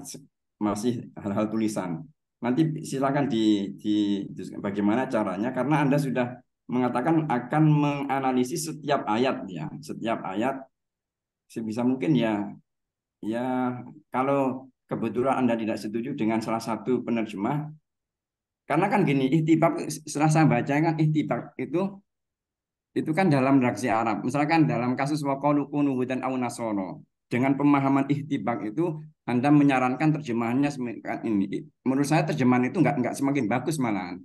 masih hal-hal tulisan. Nanti silakan di bagaimana caranya karena Anda sudah mengatakan akan menganalisis setiap ayat ya, setiap ayat sebisa mungkin ya ya kalau kebetulan Anda tidak setuju dengan salah satu penerjemah karena kan gini ihtibak setelah saya baca kan ihtibak itu kan dalam redaksi Arab. Misalkan dalam kasus waqalu kunu hudan aw nasara. Dengan pemahaman ihtibak itu Anda menyarankan terjemahannya ini. Menurut saya terjemahan itu nggak semakin bagus malahan.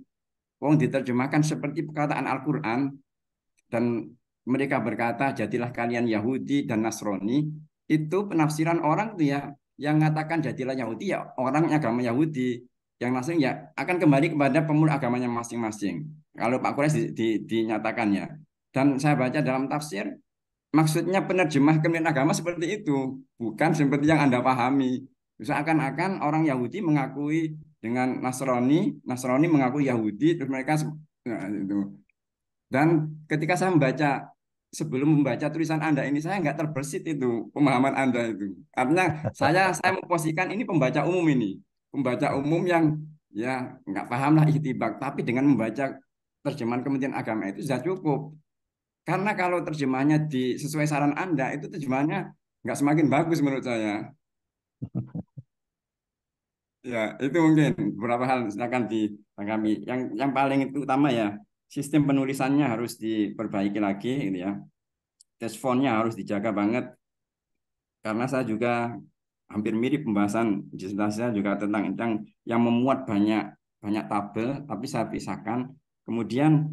Wong diterjemahkan seperti perkataan Al-Qur'an dan mereka berkata jadilah kalian Yahudi dan Nasrani. Itu penafsiran orang tuh ya yang mengatakan jadilah Yahudi ya orang agama Yahudi. yang langsung ya akan kembali kepada pemeluk agamanya masing-masing. Kalau Pak Quraisy dinyatakan ya. Dan saya baca dalam tafsir, maksudnya penerjemah kementerian agama seperti itu, bukan seperti yang Anda pahami. Seakan-akan orang Yahudi mengakui dengan Nasrani, Nasrani mengakui Yahudi, terus mereka nah, itu. Dan ketika saya membaca, sebelum membaca tulisan Anda ini, saya nggak terbersit itu pemahaman Anda itu. Artinya saya memposisikan ini pembaca umum ini, pembaca umum yang ya nggak paham lah iktibak, tapi dengan membaca terjemahan Kementerian Agama itu sudah cukup. Karena kalau terjemahnya sesuai saran Anda, itu terjemahnya nggak semakin bagus menurut saya. Ya, itu mungkin beberapa hal silakan ditanggapi. Yang paling itu utama ya, sistem penulisannya harus diperbaiki lagi, ini ya. Test fontnya harus dijaga banget, karena saya juga hampir mirip pembahasan disertasi saya juga tentang yang memuat banyak banyak tabel, tapi saya pisahkan. Kemudian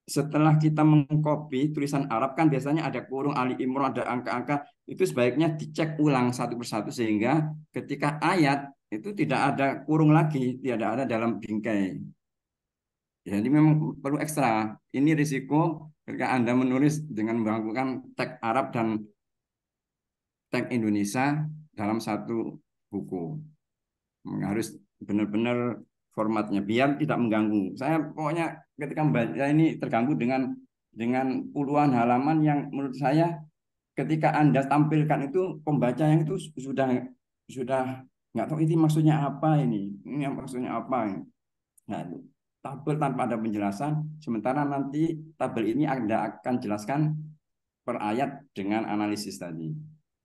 setelah kita mengcopy tulisan Arab kan biasanya ada kurung Ali Imran, ada angka-angka, itu sebaiknya dicek ulang satu persatu sehingga ketika ayat itu tidak ada kurung lagi, tidak ada dalam bingkai. Jadi memang perlu ekstra. Ini risiko ketika Anda menulis dengan melakukan tag Arab dan tag Indonesia dalam satu buku. Harus benar-benar formatnya biar tidak mengganggu. Saya pokoknya ketika membaca ini terganggu dengan puluhan halaman yang menurut saya ketika Anda tampilkan itu pembaca yang itu sudah nggak tahu ini maksudnya apa ini yang maksudnya apa. Nah, tabel tanpa ada penjelasan, sementara nanti tabel ini Anda akan jelaskan per ayat dengan analisis tadi.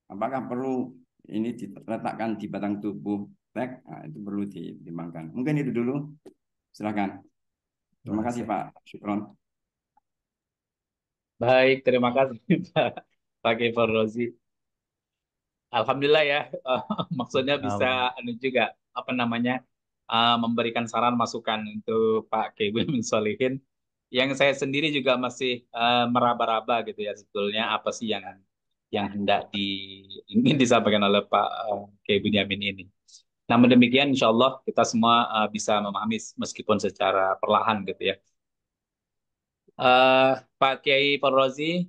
Apakah perlu ini diletakkan di batang tubuh tag? Nah, itu perlu dipertimbangkan. Mungkin itu dulu. Silakan. Terima Terima kasih kasih. Pak Syukron. Baik, terima kasih Pak Kiai Rozi. Alhamdulillah ya, maksudnya Insya bisa Allah. anu juga apa namanya memberikan saran masukan untuk Pak Kiai Boyamin Solihin. Yang saya sendiri juga masih meraba-raba gitu ya sebetulnya apa sih yang hendak ingin disampaikan oleh Pak Kiai Bunyamin ini. Namun demikian, insya Allah kita semua bisa memahami meskipun secara perlahan gitu ya. Pak Kiai Farrozi,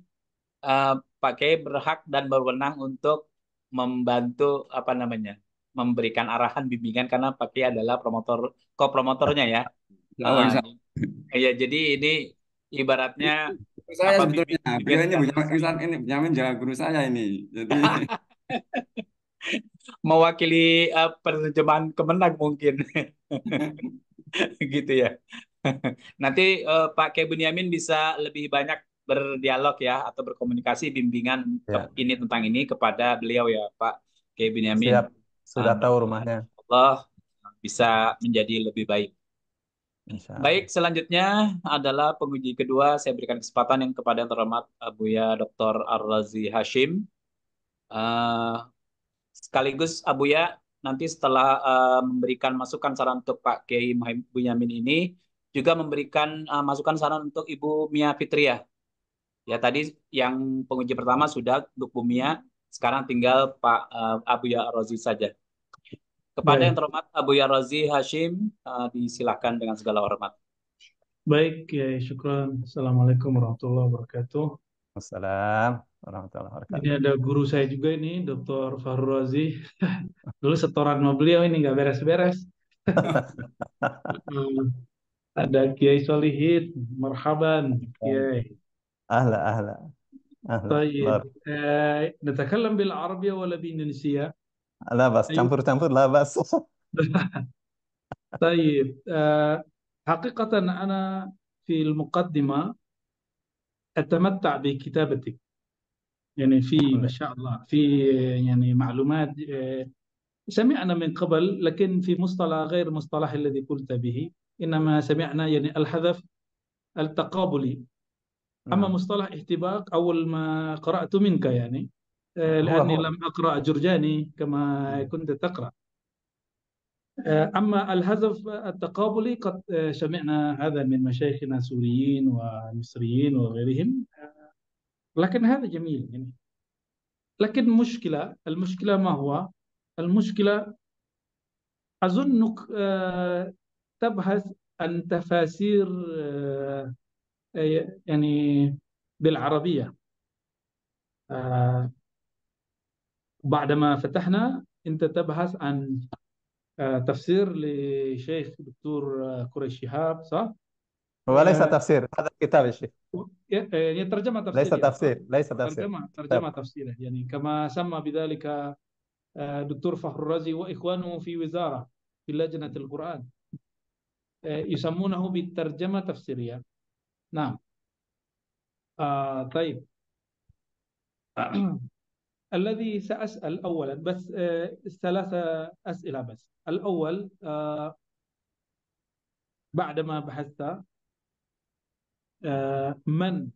eh, Pak Kiai berhak dan berwenang untuk membantu apa namanya, memberikan arahan bimbingan karena Pak Kiai adalah ko-promotornya ya. Insya Allah, Ah, insya Allah. ya jadi ini ibaratnya Saya apa sebetulnya, beliau ini bimbingan Ustaz ini Benyamin jaga guru saya ini. Jadi mewakili penerjemahan Kemenag mungkin gitu ya. Nanti Pak Kiai Bunyamin bisa lebih banyak berdialog ya atau berkomunikasi bimbingan Ya, ini tentang ini kepada beliau ya Pak Kiai Bunyamin. siap. Sudah tahu Mudah-mudahan rumahnya. Allah bisa menjadi lebih baik. Insya Baik, Allah. selanjutnya adalah penguji kedua. Saya berikan kesempatan yang kepada yang terhormat Buya Dr. Ar-Razi Hashim. Eh, Sekaligus Abuya nanti setelah memberikan masukan saran untuk Pak Kiai Bunyamin ini juga memberikan masukan saran untuk Ibu Mia Fitriah. Ya tadi yang penguji pertama sudah untuk Bu Mia, sekarang tinggal Pak Abuya Rozi saja. Kepada yang Baik, terhormat Abuya Rozi Hashim, disilakan dengan segala hormat. baik ya, syukran. Assalamualaikum warahmatullahi wabarakatuh. Assalamualaikum warahmatullahi Ini wabarakatuh. ada guru saya juga ini, Dr. Fahru Razi. Dulu setoran sama beliau ini nggak beres-beres. Hmm, Ada Kiai Solihin, marhaban Kiai. Ahla, ahla, ahla. طيب نتكلم بالعربية ولا بالإندونيسية؟ لا بس أيوة. campur-campur لا بس. طيب حقيقة أنا في المقدمة أتمتع بكتابتك، يعني في ما شاء الله في يعني معلومات سمعنا من قبل، لكن في مصطلح غير مصطلح الذي قلت به، إنما سمعنا يعني الحذف التقابلي. أما نعم. مصطلح احتباك أول ما قرأت منك يعني هو لأني هو لم أقرأ جرجاني كما كنت تقرأ. أما الحذف التقابلي قد سمعنا هذا من مشايخنا السوريين ومصريين وغيرهم، لكن هذا جميل يعني. لكن المشكلة ما هو؟ المشكلة أظنك تبحث عن تفاسير يعني بالعربية. آه، بعدما فتحنا أنت تبحث عن تفسير لشيخ دكتور قريش شهاب، صح؟ هو ليس آه، تفسير، هذا كتاب يا شيخ. يعني ترجمة ليس تفسيرية، صح؟ تفسير، ليس تفسير، ترجمة كتاب. تفسيرية، يعني كما سمى بذلك دكتور فخر الرازي وإخوانه في وزارة في لجنة القرآن، يسمونه بالترجمة تفسيرية. نعم. طيب. الذي سأسأل أولا بس ثلاثة أسئلة بس. الأول، بعدما بحثت، من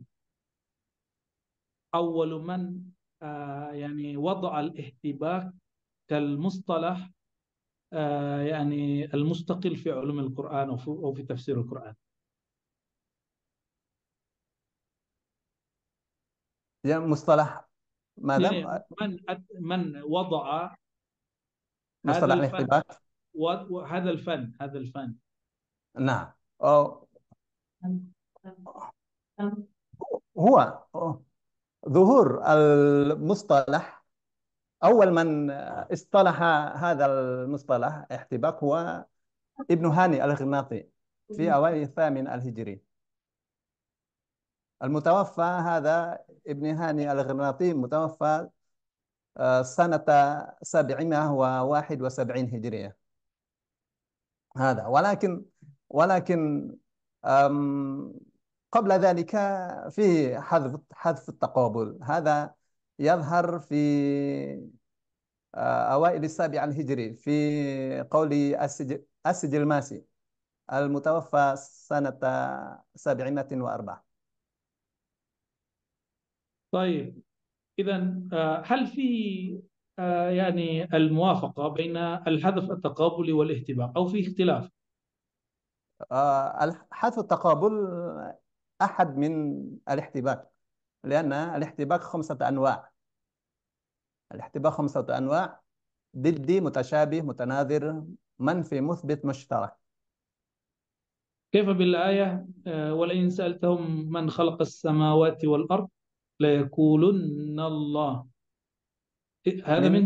أول من يعني وضع الاحتباك كالمصطلح يعني المستقل في علوم القرآن أو في تفسير القرآن؟ يعني مصطلح يعني ماذا؟ من وضع هذا مصطلح الفن، الاحتباك. هذا الفن. نعم. أو هو ظهور المصطلح، أول من اصطلح هذا المصطلح احتباك هو ابن هاني الغرناطي في أوائل الثامن الهجري المتوفى. هذا ابن هاني الغرناطي متوفى سنة 771 هجرية. هذا ولكن أم، قبل ذلك في حذف التقابل. هذا يظهر في أوائل السابع الهجري في قول السجلماسي المتوفى سنة 704. طيب، إذا هل في يعني الموافقة بين الحذف التقابلي والاهتباء أو في اختلاف؟ حذف التقابل أحد من الاحتباك، لأن الاحتباك 5 أنواع. الاحتباك 5 أنواع: ضدي، متشابه، متناظر، منفي، مثبت، مشترك. كيف بالآية ولئن سألتهم من خلق السماوات والأرض ليقولن الله؟ هذا من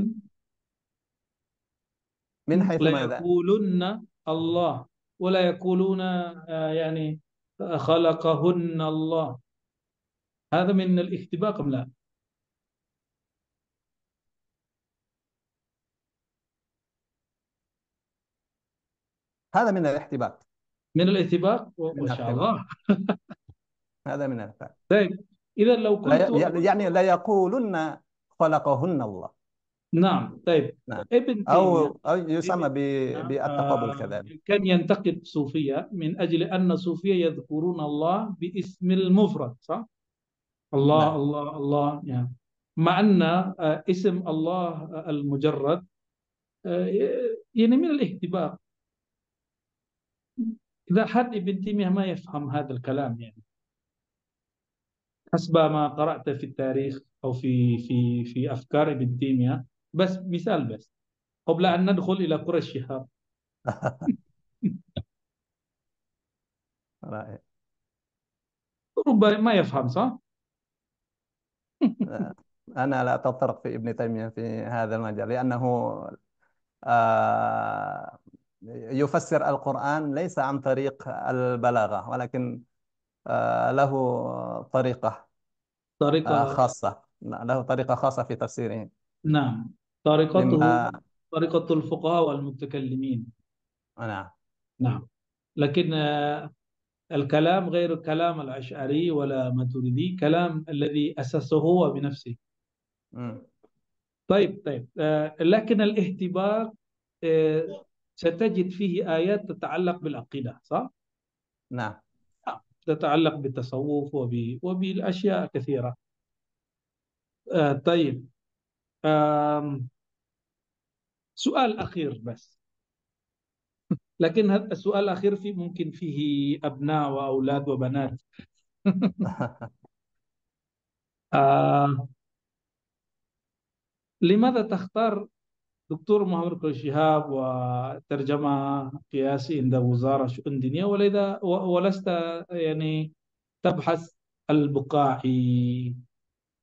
من من حيث ماذا؟ ليقولن الله، ولا يقولون يعني خلقهن الله. هذا من الاختباء أم لا؟ هذا من الاحتباك. من الاختباء، من ما شاء الاحتباك. الله. هذا من الاحتباك. طيب، إذا لو قلت يعني لا يقولن خلقهن الله. نعم. طيب، نعم. ابن تيمية أو يسمى بالتقابل آه، كذلك. كان ينتقد صوفية من أجل أن الصوفية يذكرون الله باسم المفرد، صح؟ الله نعم. الله الله، يعني مع أن اسم الله المجرد آه، يعني من الاهتباء. إذا حد ابن تيمية ما يفهم هذا الكلام، يعني حسب ما قرأت في التاريخ أو في أفكار ابن تيمية. بس مثال بس قبل أن ندخل إلى قرى الشهاب. رائع. ربما ما يفهم، صح؟ أنا لا أتطرق في ابن تيمية في هذا المجال، لأنه آه، يفسر القرآن ليس عن طريق البلاغة، ولكن له طريقة طريقة. خاصة. له طريقة خاصة في تفسيره. نعم، طريقته مما طريقة الفقهاء والمتكلمين. نعم. نعم. لكن الكلام غير كلام الأشعري ولا ماتريدي، كلام الذي أسسه هو بنفسه. مم. طيب طيب، لكن الاهتباء آه، ستجد فيه آيات تتعلق بالعقيدة، صح؟ نعم. تتعلق بالتصوف وبالأشياء كثيرة. طيب، آم، سؤال أخير بس، لكن هذا السؤال الأخير ممكن فيه أبناء وأولاد وبنات. آه، لماذا تختار دكتور محمد كل شهاب وترجمة قياسي عند وزارة شؤون دينية، ولست يعني تبحث البقاعي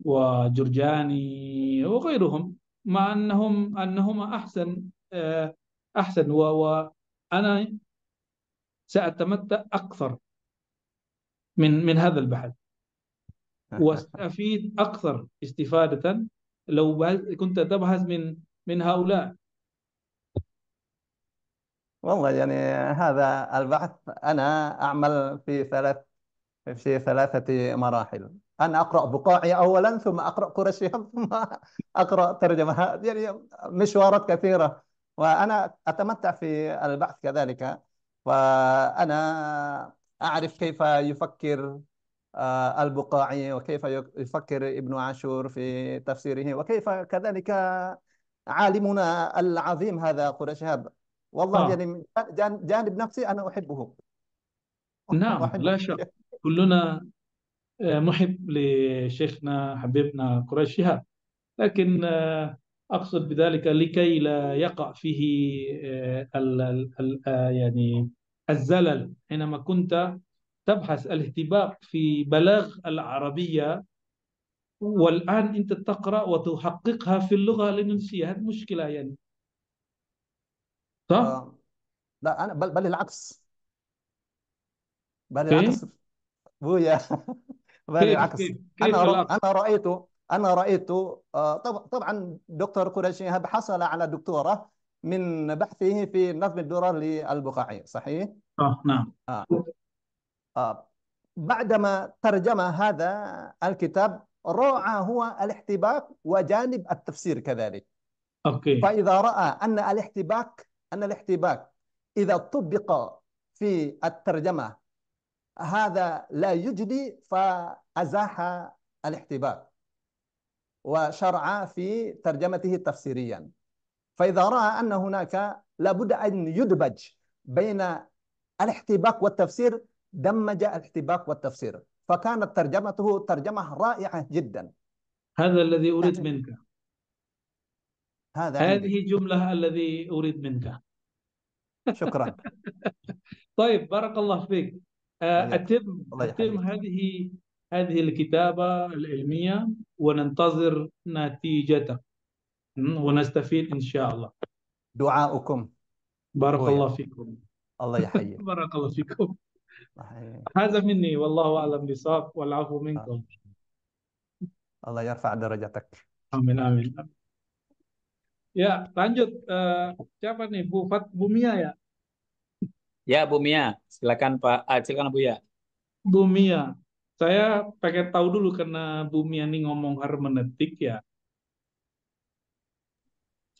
وجرجاني وغيرهم، مع أنهما أحسن وأنا سأتمتع أكثر من هذا البحث، واستفيد أكثر استفادة لو كنت تبحث من هؤلاء. والله يعني هذا البحث أنا أعمل في ثلاثة مراحل. أنا أقرأ بقاعي أولا، ثم أقرأ قرشي، ثم أقرأ ترجمة، يعني مشوارات كثيرة. وأنا أتمتع في البحث كذلك، فأنا أعرف كيف يفكر البقاعي، وكيف يفكر ابن عاشور في تفسيره، وكيف كذلك عالمنا العظيم هذا قريش شهاب. والله آه يعني من جانب نفسي أنا أحبه. نعم، أحبه. لا شك، كلنا محب لشيخنا حبيبنا قريش شهاب، لكن أقصد بذلك لكي لا يقع فيه يعني الزلل حينما كنت تبحث الاهتباء في بلاغ العربية، والآن أنت تقرأ وتحققها في اللغة الإنجليزية. هذه مشكلة يعني، صح؟ لا، أنا بل العكس. بل كيف العكس بويا. بل كيف العكس. كيف كيف العكس؟ أنا رأيت طبعا دكتور قريشي هذا حصل على دكتوراه من بحثه في نظم الدرر للبقاعي، صحيح؟ نعم. آه. آه. بعدما ترجم هذا الكتاب راعى هو الاحتباك وجانب التفسير كذلك. أوكي. فإذا رأى أن الاحتباك إذا طبق في الترجمة هذا لا يجدي، فأزاح الاحتباك وشرع في ترجمته تفسيريا. فإذا رأى أن هناك لابد أن يدمج بين الاحتباك والتفسير، دمج الاحتباك والتفسير، فكانت ترجمته ترجمة رائعة جدا. هذا الذي أريد منك، هذا عندي. هذه جملة الذي أريد منك. شكرا. طيب، بارك الله فيك. حياك. الله أتم يحييك. هذه الكتابة العلمية وننتظر نتيجته، ونستفيد إن شاء الله. دعاؤكم. بارك بويا. الله فيكم. الله يحييك. بارك الله فيكم. الله يحييك. هذا مني، والله أعلم بالصواب، والعفو منكم. الله يرفع درجتك. Amin, amin. Ya, lanjut. Siapa nih? Bu Mia ya? Ya, Bu Mia, silakan Pak. Silakan Bu ya. Bu Mia. Saya pengen tahu dulu karena Bu Mia nih ngomong hermeneutik ya.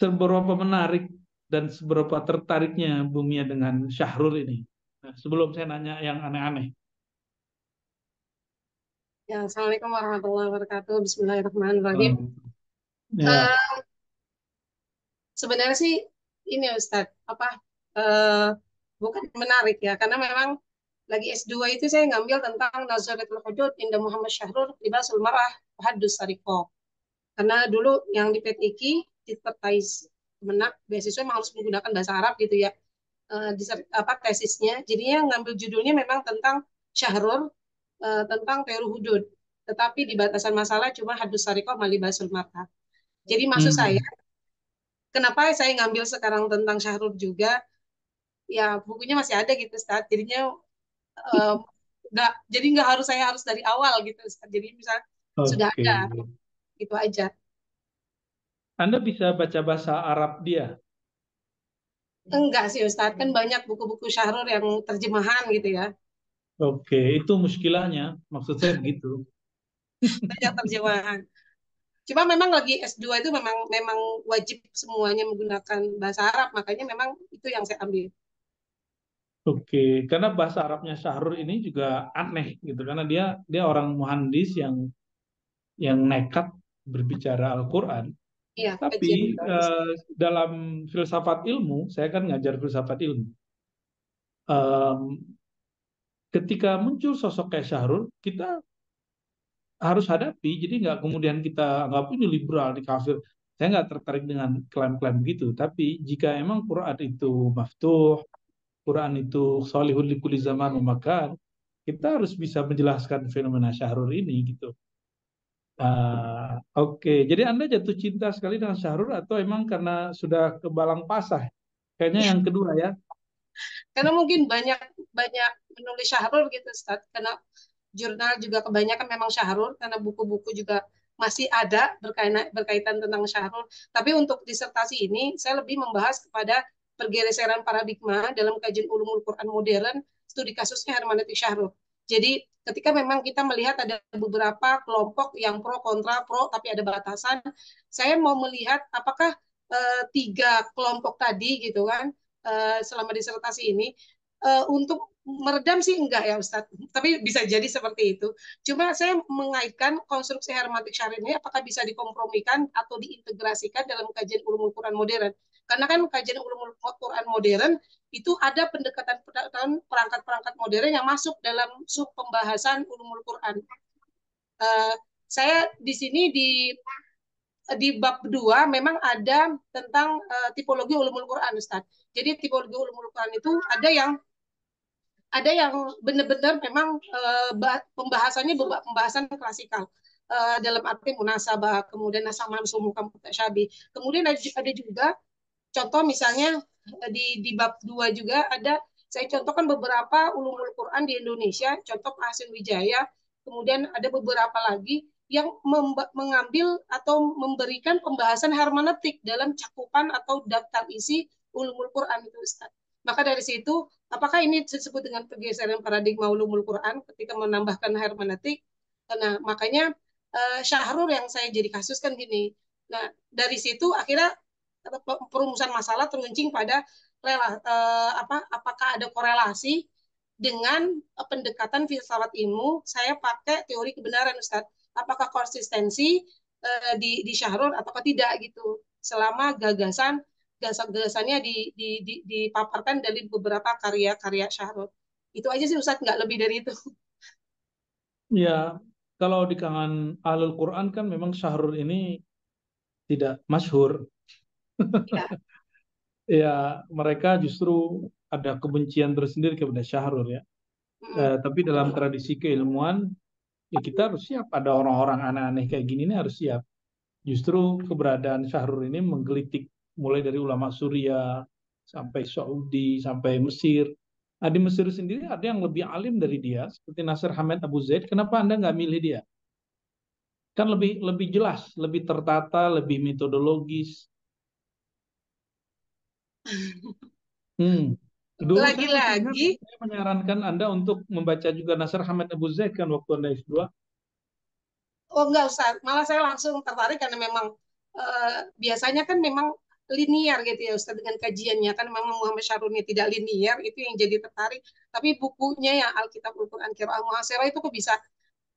Seberapa menarik dan seberapa tertariknya Bu Mia dengan Syahrul ini. Nah, sebelum saya nanya yang aneh-aneh. Ya, Assalamualaikum warahmatullahi wabarakatuh. Bismillahirrahmanirrahim. Ya, Eh, Sebenarnya sih ini Ustadz, eh, bukan menarik ya, karena memang lagi S2 itu saya ngambil tentang Nazaratul Hudud Indah Muhammad Syahrul Libasul Mar'ah Hadus Sariko. Karena dulu yang di PTIKI disertais menak beasiswa memang harus menggunakan bahasa Arab gitu ya. Tesisnya. Jadinya ngambil judulnya memang tentang Syahrul, tentang teori hudud. Tetapi di batasan masalah cuma Hadus Sariko Malibasul Mar'ah. Jadi maksud saya, hmm. kenapa saya ngambil sekarang tentang Syahrul juga? Ya bukunya masih ada gitu, Ustaz. Jadinya eh, nggak harus saya harus dari awal gitu, Ustaz. Jadi misalnya sudah Oke. ada, gitu aja. Anda bisa baca bahasa Arab dia? Enggak sih, Ustaz. Kan banyak buku-buku Syahrul yang terjemahan gitu ya. Oke, itu muskilahnya. Maksud saya begitu. Banyak terjemahan. Cuma memang lagi S2 itu memang memang wajib semuanya menggunakan bahasa Arab, makanya memang itu yang saya ambil. Oke, karena bahasa Arabnya Syahrul ini juga aneh gitu, karena dia dia orang muhandis yang nekat berbicara Al-Quran. Iya, Tapi kajian bagus. dalam filsafat ilmu, saya kan ngajar filsafat ilmu. Em, Ketika muncul sosok kayak Syahrul, kita harus hadapi. Jadi nggak kemudian kita anggap ini liberal, di kafir. Saya nggak tertarik dengan klaim-klaim begitu. Tapi jika emang Quran itu maftuh, Quran itu solihun likulli zaman wa makan, kita harus bisa menjelaskan fenomena syahrul ini gitu. Oke, jadi Anda jatuh cinta sekali dengan syahrul atau emang karena sudah kebalang pasah? Kayaknya yang kedua ya. Karena mungkin banyak banyak menulis syahrul gitu Ustaz. Karena jurnal juga kebanyakan memang syahrul, karena buku-buku juga masih ada berkaitan tentang syahrul. Tapi untuk disertasi ini saya lebih membahas kepada pergeseran paradigma dalam kajian ulumul Quran modern, studi kasusnya hermeneutik syahrul. Jadi ketika memang kita melihat ada beberapa kelompok yang pro kontra pro tapi ada batasan, saya mau melihat apakah tiga kelompok tadi gitu kan selama disertasi ini untuk meredam sih enggak ya Ustadz, tapi bisa jadi seperti itu. Cuma saya mengaitkan konstruksi hermeneutik syar'i ini apakah bisa dikompromikan atau diintegrasikan dalam kajian ulumul Quran modern. Karena kan kajian ulumul Quran modern itu ada pendekatan perangkat-perangkat modern yang masuk dalam sub pembahasan ulumul Quran. Uh, saya di sini di bab 2 memang ada tentang tipologi ulumul Quran Ustaz. Jadi tipologi ulumul Quran itu ada yang benar-benar memang pembahasannya pembahasan klasikal dalam arti munasabah, kemudian nasah mansum, hukam mutasyabi. Kemudian ada juga contoh misalnya di bab 2 juga ada saya contohkan beberapa ulumul Quran di Indonesia, contoh Pak Hasim Wijaya, kemudian ada beberapa lagi yang mengambil atau memberikan pembahasan hermeneutik dalam cakupan atau daftar isi ulumul Quran itu Ustaz. Maka dari situ, apakah ini disebut dengan pergeseran paradigma ulumul Quran ketika menambahkan hermeneutik? Nah, makanya syahrul yang saya jadi kasus kan gini. Nah, dari situ akhirnya perumusan masalah teruncing pada apakah ada korelasi dengan pendekatan filsafat ilmu. Saya pakai teori kebenaran Ustaz. Apakah konsistensi di syahrul ataukah tidak gitu. Selama gagasannya dipaparkan dari beberapa karya-karya syahrul. Itu aja sih Ustaz, nggak lebih dari itu. Ya, kalau di kalangan ahlul Quran kan memang syahrul ini tidak masyhur. Ya. Ya, mereka justru ada kebencian tersendiri kepada syahrul ya. Tapi dalam tradisi keilmuan, ya kita harus siap. Ada orang-orang aneh-aneh kayak gini ini harus siap. Justru keberadaan syahrul ini menggelitik mulai dari ulama Suriah sampai Saudi sampai Mesir. Nah, di Mesir sendiri ada yang lebih alim dari dia, seperti Nasir Hamid Abu Zaid. Kenapa Anda nggak milih dia? Kan lebih jelas, lebih tertata, lebih metodologis. Dulu Lagi-lagi, saya menyarankan Anda untuk membaca juga Nasir Hamid Abu Zaid kan waktu Anda S2. oh enggak Ustaz, malah saya langsung tertarik karena memang biasanya kan memang linear gitu ya Ustaz dengan kajiannya kan memang Muhammad Syaruni tidak linear itu yang jadi tertarik tapi bukunya yang Alkitab Al-Quran Qiraah Muhasirah itu kok bisa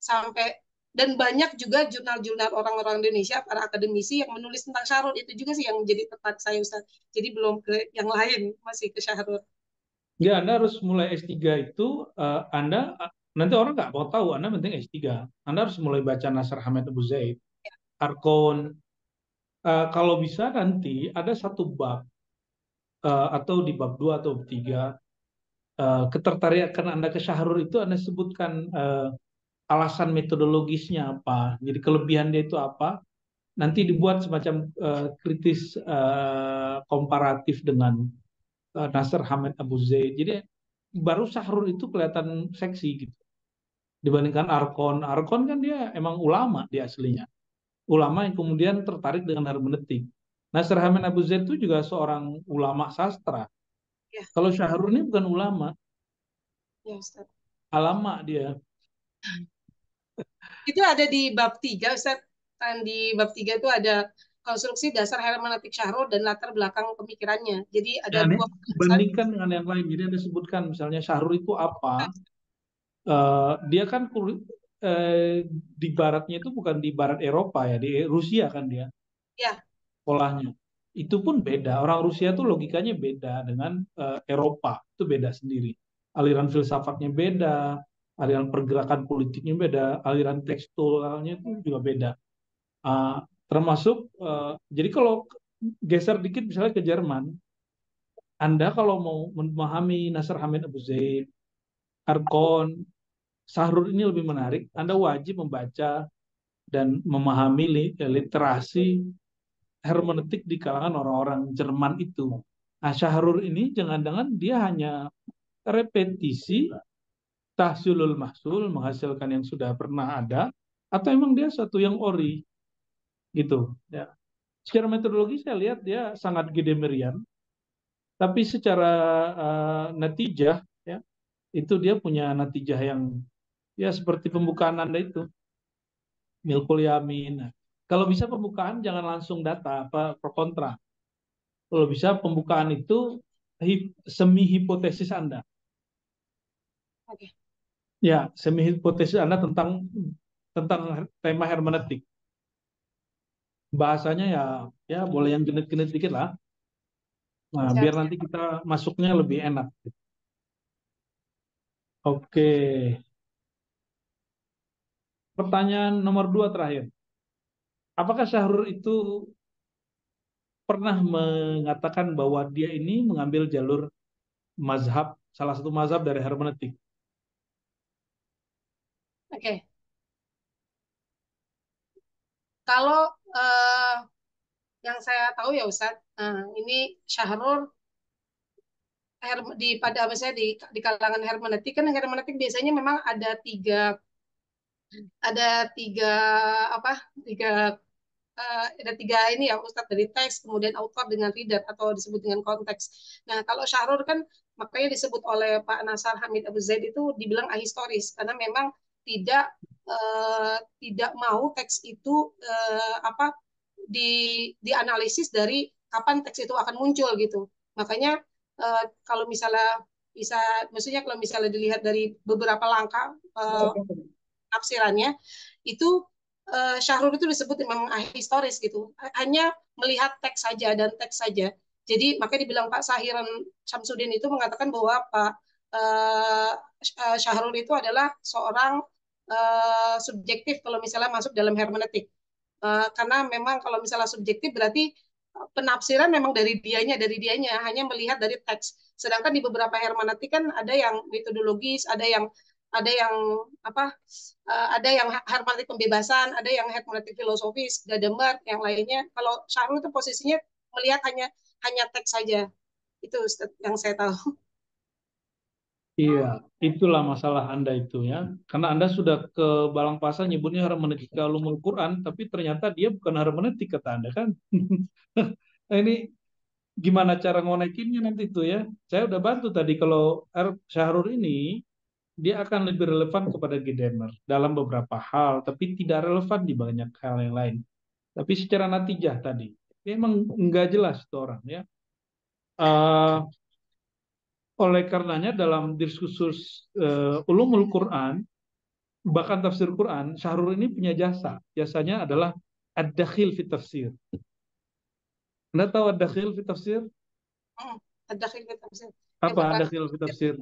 sampai dan banyak juga jurnal-jurnal orang-orang Indonesia para akademisi yang menulis tentang Syarul itu juga sih yang jadi tertarik saya Ustaz jadi belum ke yang lain masih ke Syarul. Ya, Anda harus mulai S3 itu, Anda nanti orang nggak mau tahu Anda penting S3. Anda harus mulai baca Nasr Hamid Abu Zaid, Arkon. Kalau bisa nanti ada satu bab atau di bab 2 atau 3 ketertarikan Anda ke Syahrul itu Anda sebutkan alasan metodologisnya apa. Jadi kelebihan dia itu apa. Nanti dibuat semacam kritis komparatif dengan Nasr Hamid Abu Zaid. Jadi baru Syahrul itu kelihatan seksi gitu. Dibandingkan Arkon. Arkon kan dia emang ulama dia aslinya. Ulama yang kemudian tertarik dengan hermeneutik. Nasr Hamid Abu Zaid itu juga seorang ulama sastra. Ya, Kalau Syahrul ini bukan ulama, ya Ustaz. alama dia. Itu ada di bab 3 Ustaz. Kan di bab 3 itu ada konstruksi dasar hermeneutik Syahrul dan latar belakang pemikirannya. Jadi ada Ya, ini dua pembahasan. bandingkan dengan yang lain. Jadi Anda sebutkan misalnya Syahrul itu apa? Dia kan di baratnya itu bukan di barat Eropa ya, di Rusia kan dia Ya, polanya. Itu pun beda. Orang Rusia tuh logikanya beda dengan Eropa. Itu beda sendiri. Aliran filsafatnya beda, aliran pergerakan politiknya beda, aliran tekstualnya itu juga beda. Termasuk, jadi kalau geser dikit misalnya ke Jerman, Anda kalau mau memahami Nasr Hamid Abu Zaid, Arkon, Sahrur ini lebih menarik, Anda wajib membaca dan memahami literasi hermeneutik di kalangan orang-orang Jerman itu. Nah, Syahrur ini jangan-jangan dia hanya repetisi tahsilul mahsul, menghasilkan yang sudah pernah ada, atau emang dia satu yang ori gitu ya. Secara metodologi saya lihat dia sangat Gedemerian, tapi secara natijah ya, itu dia punya natijah yang ya seperti pembukaan Anda itu, Milkul Yamin. Nah, kalau bisa pembukaan jangan langsung data apa pro kontra. Kalau bisa pembukaan itu semi hipotesis Anda. Oke. Ya, semi hipotesis Anda tentang tema hermeneutik. Bahasanya ya ya boleh yang genit-genit dikit lah. Nah, Siap, biar siap. nanti kita masuknya lebih enak. Oke. Pertanyaan nomor 2 terakhir. Apakah Syahrur itu pernah mengatakan bahwa dia ini mengambil jalur mazhab, salah satu mazhab dari hermeneutik? Oke. Kalau yang saya tahu ya Ustadz, ini Syahrul pada misalnya di kalangan hermeneutik, kan hermeneutik biasanya memang ada tiga apa tiga ada tiga ini ya Ustadz, dari teks, kemudian author dengan reader atau disebut dengan konteks. Nah, kalau Syahrul kan makanya disebut oleh Pak Nasar Hamid Abu Zaid itu dibilang ahistoris karena memang tidak tidak mau teks itu dianalisis dari kapan teks itu akan muncul gitu. Makanya kalau misalnya bisa, maksudnya kalau misalnya dilihat dari beberapa langkah tafsirannya itu, Syahrul itu disebut memang ahistoris gitu, hanya melihat teks saja dan teks saja. Jadi makanya dibilang Pak Sahiran Syamsuddin itu mengatakan bahwa Pak uh, Syahrul itu adalah seorang subjektif kalau misalnya masuk dalam hermeneutik. Karena memang kalau misalnya subjektif berarti penafsiran memang dari dianya hanya melihat dari teks. Sedangkan di beberapa hermeneutik kan ada yang metodologis, ada yang apa ada yang hermeneutik pembebasan, ada yang hermeneutik filosofis, Gadamer, yang lainnya. Kalau Syahrul itu posisinya melihat hanya teks saja. Itu yang saya tahu. Iya, itulah masalah Anda itu ya. Karena Anda sudah ke Balang Pasar nyebutnya hermeneutik ulumul Quran, tapi ternyata dia bukan hermeneutik kata Anda kan. Nah, ini gimana cara ngonekinnya nanti itu ya. Saya udah bantu tadi kalau Syahrul ini dia akan lebih relevan kepada Gadamer dalam beberapa hal, tapi tidak relevan di banyak hal yang lain. Tapi secara natijah tadi, dia emang nggak jelas itu orang ya. Oleh karenanya dalam diskursus ulumul Quran, bahkan tafsir Quran, Syahrul ini punya jasa. Jasanya adalah ad-dakhil fi tafsir. Anda tahu ad-dakhil fi tafsir? Ada khilaf tafsir. Apa ad-dakhil fi tafsir?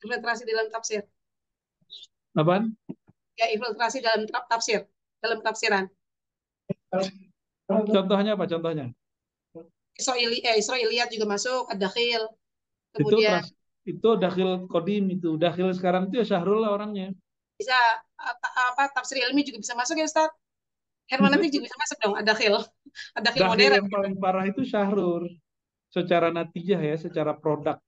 Infiltrasi dalam tafsir. Apaan? Ya, infiltrasi dalam tafsir, dalam tafsiran. Contohnya apa? Contohnya? Israiliyat juga masuk, ad-dakhil. Itu Kemudian itu dakhil kodim itu. Dakhil sekarang itu ya Syahrul lah orangnya. bisa tafsir ilmi juga bisa masuk ya Ustaz. Hermeneutik juga bisa masuk dong, ad-dakhil. Ad-dakhil Dakhil modern. yang paling parah itu Syahrul. Secara natijah ya, secara produk.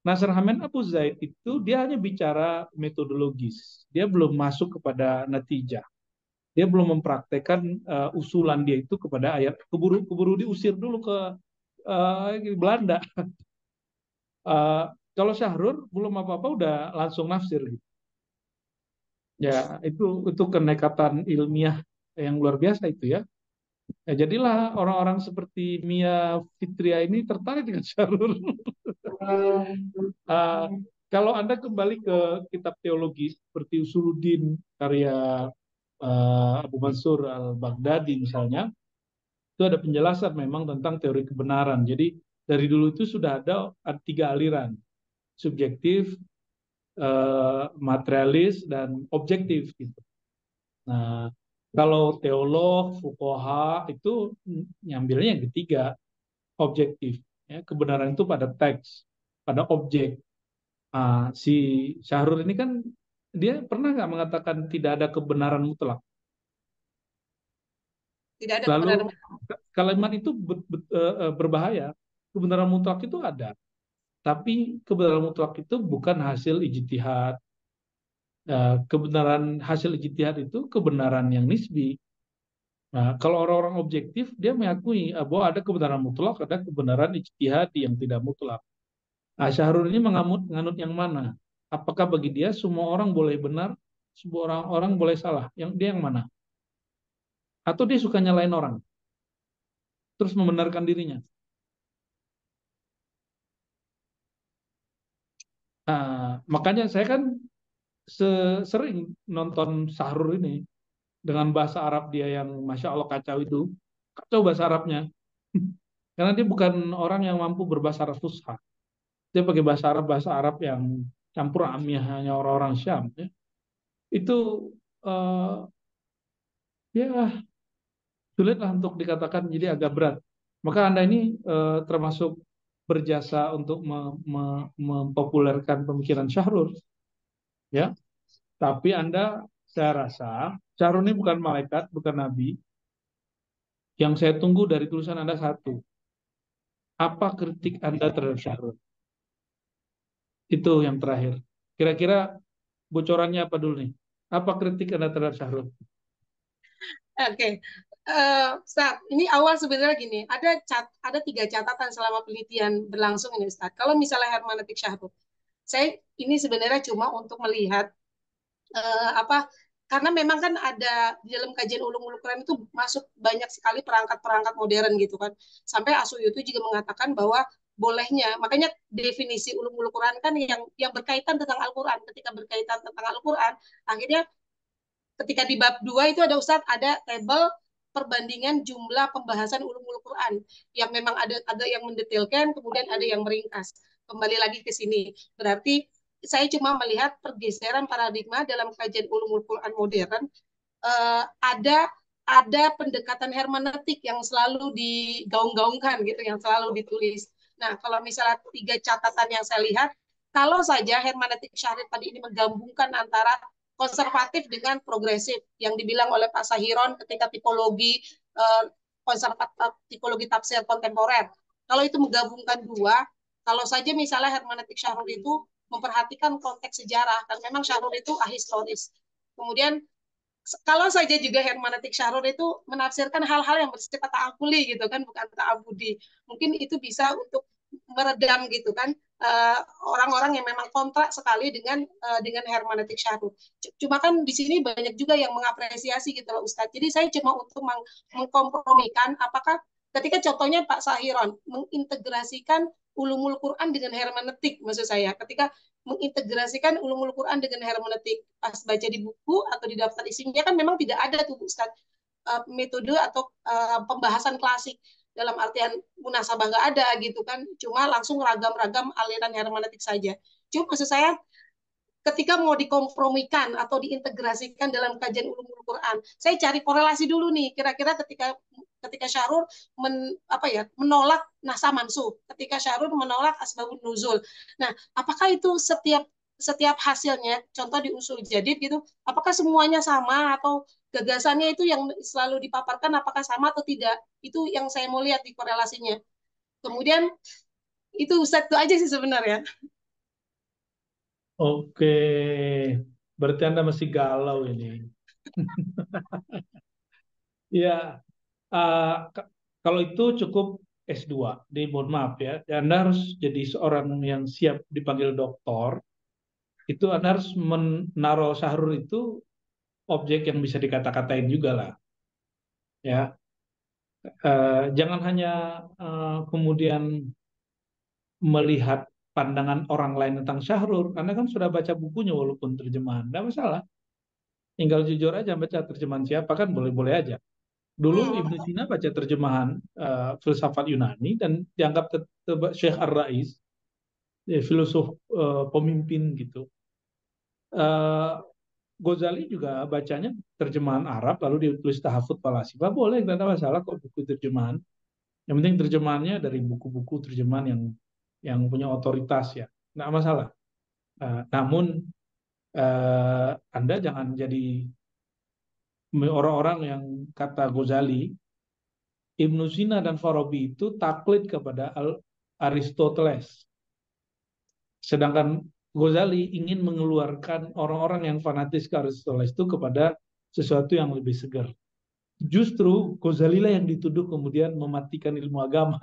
Nasr Hamid Abu Zaid itu dia hanya bicara metodologis. Dia belum masuk kepada natijah. Dia belum mempraktekkan usulan dia itu kepada ayat. Keburu diusir dulu ke Belanda. Kalau Syahrul belum apa-apa udah langsung nafsir gitu. Ya, itu kenekatan ilmiah yang luar biasa itu ya. Ya, jadilah orang-orang seperti Mia Fitria ini tertarik dengan Syahrul. Uh, Kalau Anda kembali ke kitab teologi seperti Usuluddin karya Abu Mansur al-Baghdadi misalnya, itu ada penjelasan memang tentang teori kebenaran. Jadi dari dulu itu sudah ada tiga aliran, subjektif, materialis, dan objektif gitu. Nah, Kalau teolog, fuqaha itu nyambilnya yang ketiga, objektif. Ya, kebenaran itu pada teks, pada objek. Si Syahrul ini kan dia pernah nggak mengatakan tidak ada kebenaran mutlak. Tidak ada Lalu kebenaran. kalimat itu berbahaya. Kebenaran mutlak itu ada, tapi kebenaran mutlak itu bukan hasil ijtihad. Kebenaran hasil ijtihad itu kebenaran yang nisbi. Nah, kalau orang-orang objektif, dia mengakui bahwa ada kebenaran mutlak, ada kebenaran ijtihad yang tidak mutlak. Nah, Syahrul ini menganut yang mana? Apakah bagi dia semua orang boleh benar, semua orang boleh salah? Yang dia yang mana? Atau dia suka nyalain orang, terus membenarkan dirinya? Makanya saya kan sering nonton Syahrul ini dengan bahasa Arab dia yang Masya Allah kacau itu. Kacau bahasa Arabnya. Karena dia bukan orang yang mampu berbahasa Arab fusha. Dia pakai bahasa Arab yang campur hanya orang-orang Syam. Ya. Itu eh, ya sulit lah untuk dikatakan, jadi agak berat. Maka Anda ini termasuk berjasa untuk mempopulerkan pemikiran Syahrul. Ya. Tapi Anda, saya rasa, Syahrul ini bukan malaikat, bukan nabi. Yang saya tunggu dari tulisan Anda satu. Apa kritik Anda terhadap Syahrul? Itu yang terakhir. Kira-kira bocorannya apa dulu nih? Apa kritik Anda terhadap Syahrul? Oke. Ustaz, ini awal sebenarnya gini, ada 3 catatan selama penelitian berlangsung ini Ustaz. Kalau misalnya hermeneutik Syahrul, saya ini sebenarnya cuma untuk melihat apa, karena memang kan ada di dalam kajian ulumul Quran itu masuk banyak sekali perangkat-perangkat modern gitu kan. Sampai Asuyuti juga mengatakan bahwa bolehnya, makanya definisi ulumul Quran kan yang berkaitan tentang Al-Quran. Ketika berkaitan tentang Al-Quran, akhirnya ketika di bab 2 itu ada Ustadz, ada tabel perbandingan jumlah pembahasan ulumul Quran yang memang ada yang mendetailkan, kemudian ada yang meringkas. Kembali lagi ke sini. Berarti saya cuma melihat pergeseran paradigma dalam kajian ulumul Quran modern. Ada pendekatan hermeneutik yang selalu digaung-gaungkan gitu, yang selalu ditulis. Nah, kalau misalnya 3 catatan yang saya lihat, kalau saja hermeneutik Syarif tadi ini menggabungkan antara konservatif dengan progresif yang dibilang oleh Pak Sahiron ketika tipologi konservatif, tipologi tafsir kontemporer. Kalau itu menggabungkan dua, kalau saja misalnya hermeneutik Syahrul itu memperhatikan konteks sejarah, dan memang Syahrul itu ahistoris. Kemudian kalau saja juga hermeneutik Syahrul itu menafsirkan hal-hal yang bersifat ta'akuli gitu kan, bukan ta'abudi. Mungkin itu bisa untuk meredam gitu kan orang-orang yang memang kontrak sekali dengan hermeneutik Syahrul. Cuma kan di sini banyak juga yang mengapresiasi gitu loh Ustadz. Jadi saya cuma untuk mengkompromikan apakah ketika contohnya Pak Sahiron mengintegrasikan ulumul Quran dengan hermeneutik, maksud saya ketika mengintegrasikan ulumul Quran dengan hermeneutik pas baca di buku atau di daftar isinya kan memang tidak ada tuh Ustaz metode atau pembahasan klasik dalam artian munasabah nggak ada gitu kan, cuma langsung ragam-ragam aliran hermeneutik saja. Cuma maksud saya ketika mau dikompromikan atau diintegrasikan dalam kajian ulumul Quran, saya cari korelasi dulu nih, kira-kira ketika Syahrul menolak nasa mansuh, ketika Syahrul menolak asbabun nuzul. Nah, apakah itu setiap hasilnya, contoh di usul jadid gitu, apakah semuanya sama atau gagasannya itu yang selalu dipaparkan apakah sama atau tidak? Itu yang saya mau lihat di korelasinya. Kemudian itu Ustadz itu aja sih sebenarnya. Oke, berarti Anda masih galau ini. Ya, kalau itu cukup S2, mohon maaf ya. Anda harus jadi seorang yang siap dipanggil doktor. Itu Anda harus menaruh Syahrul itu objek yang bisa dikata-katain juga lah. Ya, jangan hanya kemudian melihat pandangan orang lain tentang Syahrul. Anda kan sudah baca bukunya walaupun terjemahan, tidak masalah. Tinggal jujur aja baca terjemahan siapa kan boleh-boleh aja. Dulu Ibnu Sina baca terjemahan filsafat Yunani dan dianggap Syekh Ar-Rais, filosof pemimpin gitu. Ghazali juga bacanya terjemahan Arab lalu ditulis tahafudz falasifah, boleh, nggak ada masalah kok buku terjemahan. Yang penting terjemahannya dari buku-buku terjemahan yang punya otoritas ya, nggak masalah. Namun Anda jangan jadi orang-orang yang kata Ghazali, Ibnu Sina dan Farabi itu taklid kepada Aristoteles. Sedangkan Ghazali ingin mengeluarkan orang-orang yang fanatis ke Aristoteles itu kepada sesuatu yang lebih segar. Justru Ghazali lah yang dituduh kemudian mematikan ilmu agama.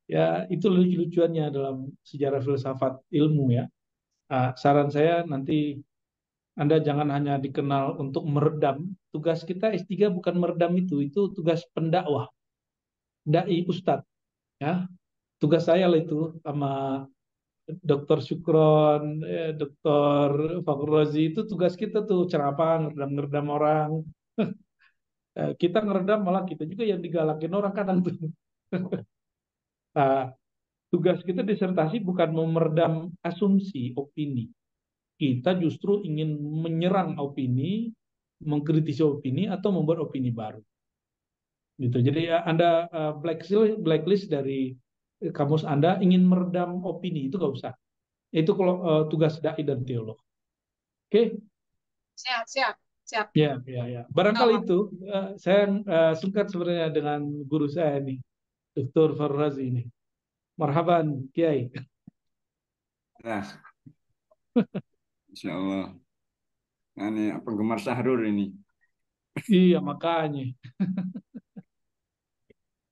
Ya, itu lucu-lucuannya dalam sejarah filsafat ilmu ya. Saran saya nanti Anda jangan hanya dikenal untuk meredam. Tugas kita S3 bukan meredam itu tugas pendakwah, dai ustadz ya. Tugas saya lah itu sama Dr. Syukron, Dr. Fakhr Razi, itu tugas kita tuh ceramah, ngeredam-ngeredam orang. Kita ngeredam malah kita juga yang digalakin orang kadang tuh. Nah, tugas kita disertasi bukan meredam asumsi, opini. Kita justru ingin menyerang opini, mengkritisi opini, atau membuat opini baru. Gitu. Jadi Anda blacklist dari kamus Anda ingin meredam opini, itu nggak usah. Itu kalau tugas dai dan teolog. Oke? Siap, siap, siap. Ya, ya, ya. Barangkali Sama. itu saya singkat sebenarnya dengan guru saya nih, Dr. Farrazi ini. Marhaban, Kiai. Nah, Insya Allah. Nah, ini penggemar Syahrul ini. Iya, makanya.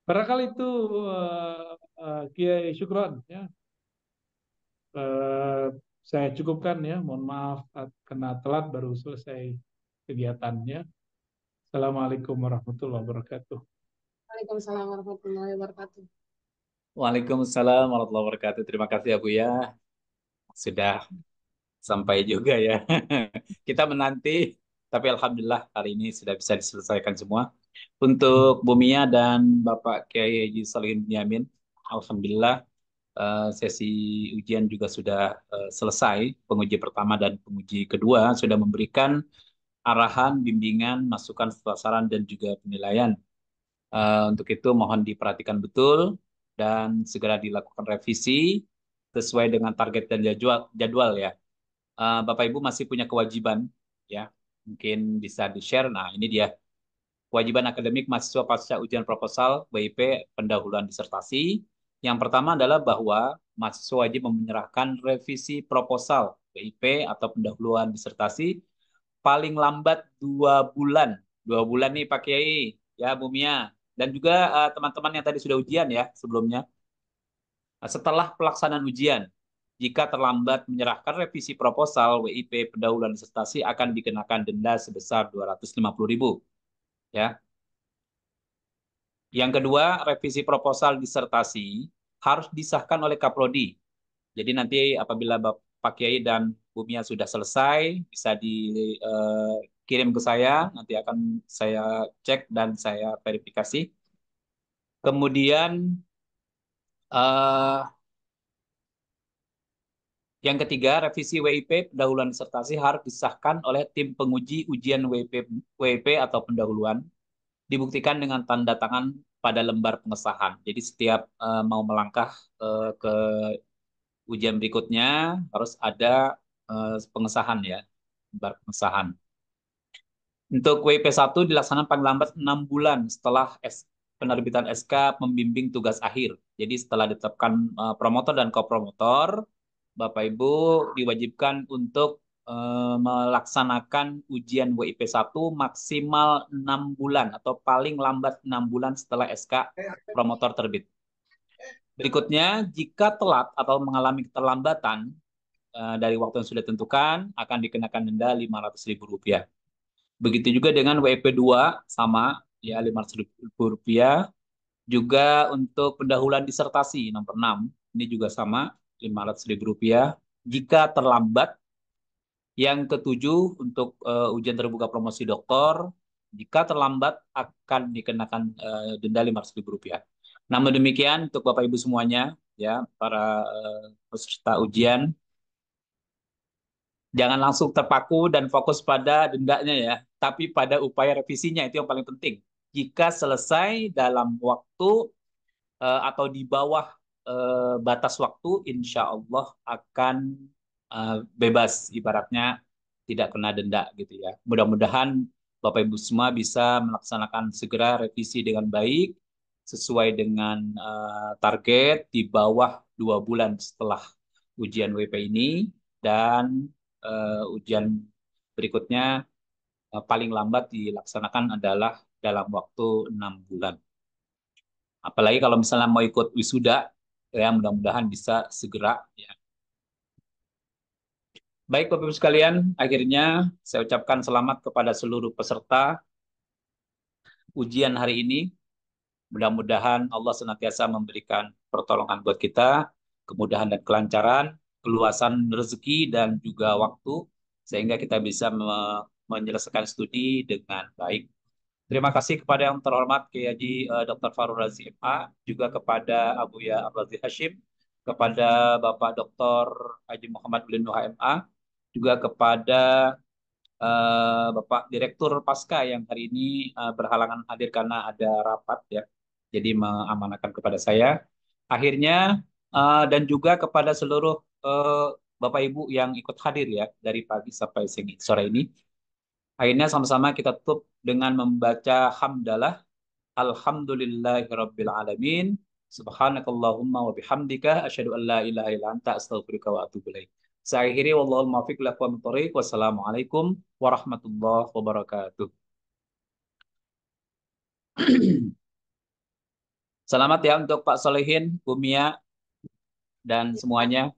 Barangkali itu Kiai Syukron ya. Eh, saya cukupkan ya. Mohon maaf karena telat baru selesai kegiatannya. Assalamualaikum warahmatullahi wabarakatuh. Waalaikumsalam warahmatullahi wabarakatuh. Waalaikumsalam warahmatullahi wabarakatuh. Terima kasih ya Bu ya. Sudah sampai juga ya. Kita menanti, tapi alhamdulillah hari ini sudah bisa diselesaikan semua. Untuk Bu Mia dan Bapak Kiai Haji Solihin Yamin, alhamdulillah sesi ujian juga sudah selesai. Penguji pertama dan penguji kedua sudah memberikan arahan, bimbingan, masukan, saran, dan juga penilaian. Untuk itu mohon diperhatikan betul dan segera dilakukan revisi sesuai dengan target dan jadwal ya. Bapak Ibu masih punya kewajiban ya, mungkin bisa di-share. Nah, ini dia kewajiban akademik mahasiswa pasca ujian proposal WIP pendahuluan disertasi. Yang pertama adalah bahwa mahasiswa wajib menyerahkan revisi proposal WIP atau pendahuluan disertasi paling lambat 2 bulan. 2 bulan nih Pak Kiai, ya Bu Mia, dan juga teman-teman yang tadi sudah ujian ya sebelumnya. Setelah pelaksanaan ujian, jika terlambat menyerahkan revisi proposal WIP pendahuluan disertasi akan dikenakan denda sebesar 250.000 ya. Yang kedua, revisi proposal disertasi harus disahkan oleh Kaprodi. Jadi nanti apabila Pak Kiai dan Bu Mia sudah selesai, bisa dikirim ke saya, nanti akan saya cek dan saya verifikasi. Kemudian eh, yang ketiga, revisi WIP pendahuluan disertasi harus disahkan oleh tim penguji ujian WIP atau pendahuluan, dibuktikan dengan tanda tangan pada lembar pengesahan. Jadi setiap mau melangkah ke ujian berikutnya harus ada pengesahan ya, lembar pengesahan. Untuk WP1 dilaksanakan paling lambat 6 bulan setelah penerbitan SK pembimbing tugas akhir. Jadi setelah ditetapkan promotor dan kopromotor, Bapak Ibu diwajibkan untuk melaksanakan ujian WIP1 maksimal 6 bulan atau paling lambat 6 bulan setelah SK promotor terbit. Berikutnya, jika telat atau mengalami keterlambatan dari waktu yang sudah ditentukan, akan dikenakan denda Rp500.000. Begitu juga dengan WP2 sama ya Rp500.000. Juga untuk pendahuluan disertasi nomor 6 ini juga sama Rp500.000 jika terlambat. Yang ketujuh untuk ujian terbuka promosi doktor jika terlambat akan dikenakan denda Rp500.000. Namun demikian untuk Bapak Ibu semuanya ya para peserta ujian Jangan langsung terpaku dan fokus pada dendanya ya, tapi pada upaya revisinya itu yang paling penting. Jika selesai dalam waktu atau di bawah batas waktu, insya Allah akan bebas, ibaratnya tidak kena denda gitu ya. Mudah-mudahan Bapak Ibu semua bisa melaksanakan segera revisi dengan baik, sesuai dengan target di bawah 2 bulan setelah ujian WP ini, dan ujian berikutnya paling lambat dilaksanakan adalah dalam waktu 6 bulan. Apalagi kalau misalnya mau ikut wisuda, ya mudah-mudahan bisa segera. Ya. Baik Bapak Ibu sekalian, akhirnya saya ucapkan selamat kepada seluruh peserta ujian hari ini. Mudah-mudahan Allah senantiasa memberikan pertolongan buat kita, kemudahan dan kelancaran, keluasan rezeki dan juga waktu, sehingga kita bisa menyelesaikan studi dengan baik. Terima kasih kepada yang terhormat Kiai Haji Dr. Farul Razi MA, juga kepada Abuya Abdul Hashim, kepada Bapak Dr. Haji Muhammad Ulin Nuha MA, juga kepada Bapak Direktur Pasca yang hari ini berhalangan hadir karena ada rapat ya, jadi mengamanahkan kepada saya. Akhirnya dan juga kepada seluruh eh, Bapak Ibu yang ikut hadir ya dari pagi sampai sore ini. Akhirnya sama-sama kita tutup dengan membaca hamdalah. Alhamdulillahirabbil alamin. Subhanakallahumma wa bihamdika asyhadu an la ilaha illa anta astaghfiruka wa atubu ilaik. Saya akhiri wallahul muwaffiq ila aqwamit thoriq. Wassalamualaikum warahmatullahi wabarakatuh. Selamat ya untuk Pak Solehin, Bu Mia, dan semuanya.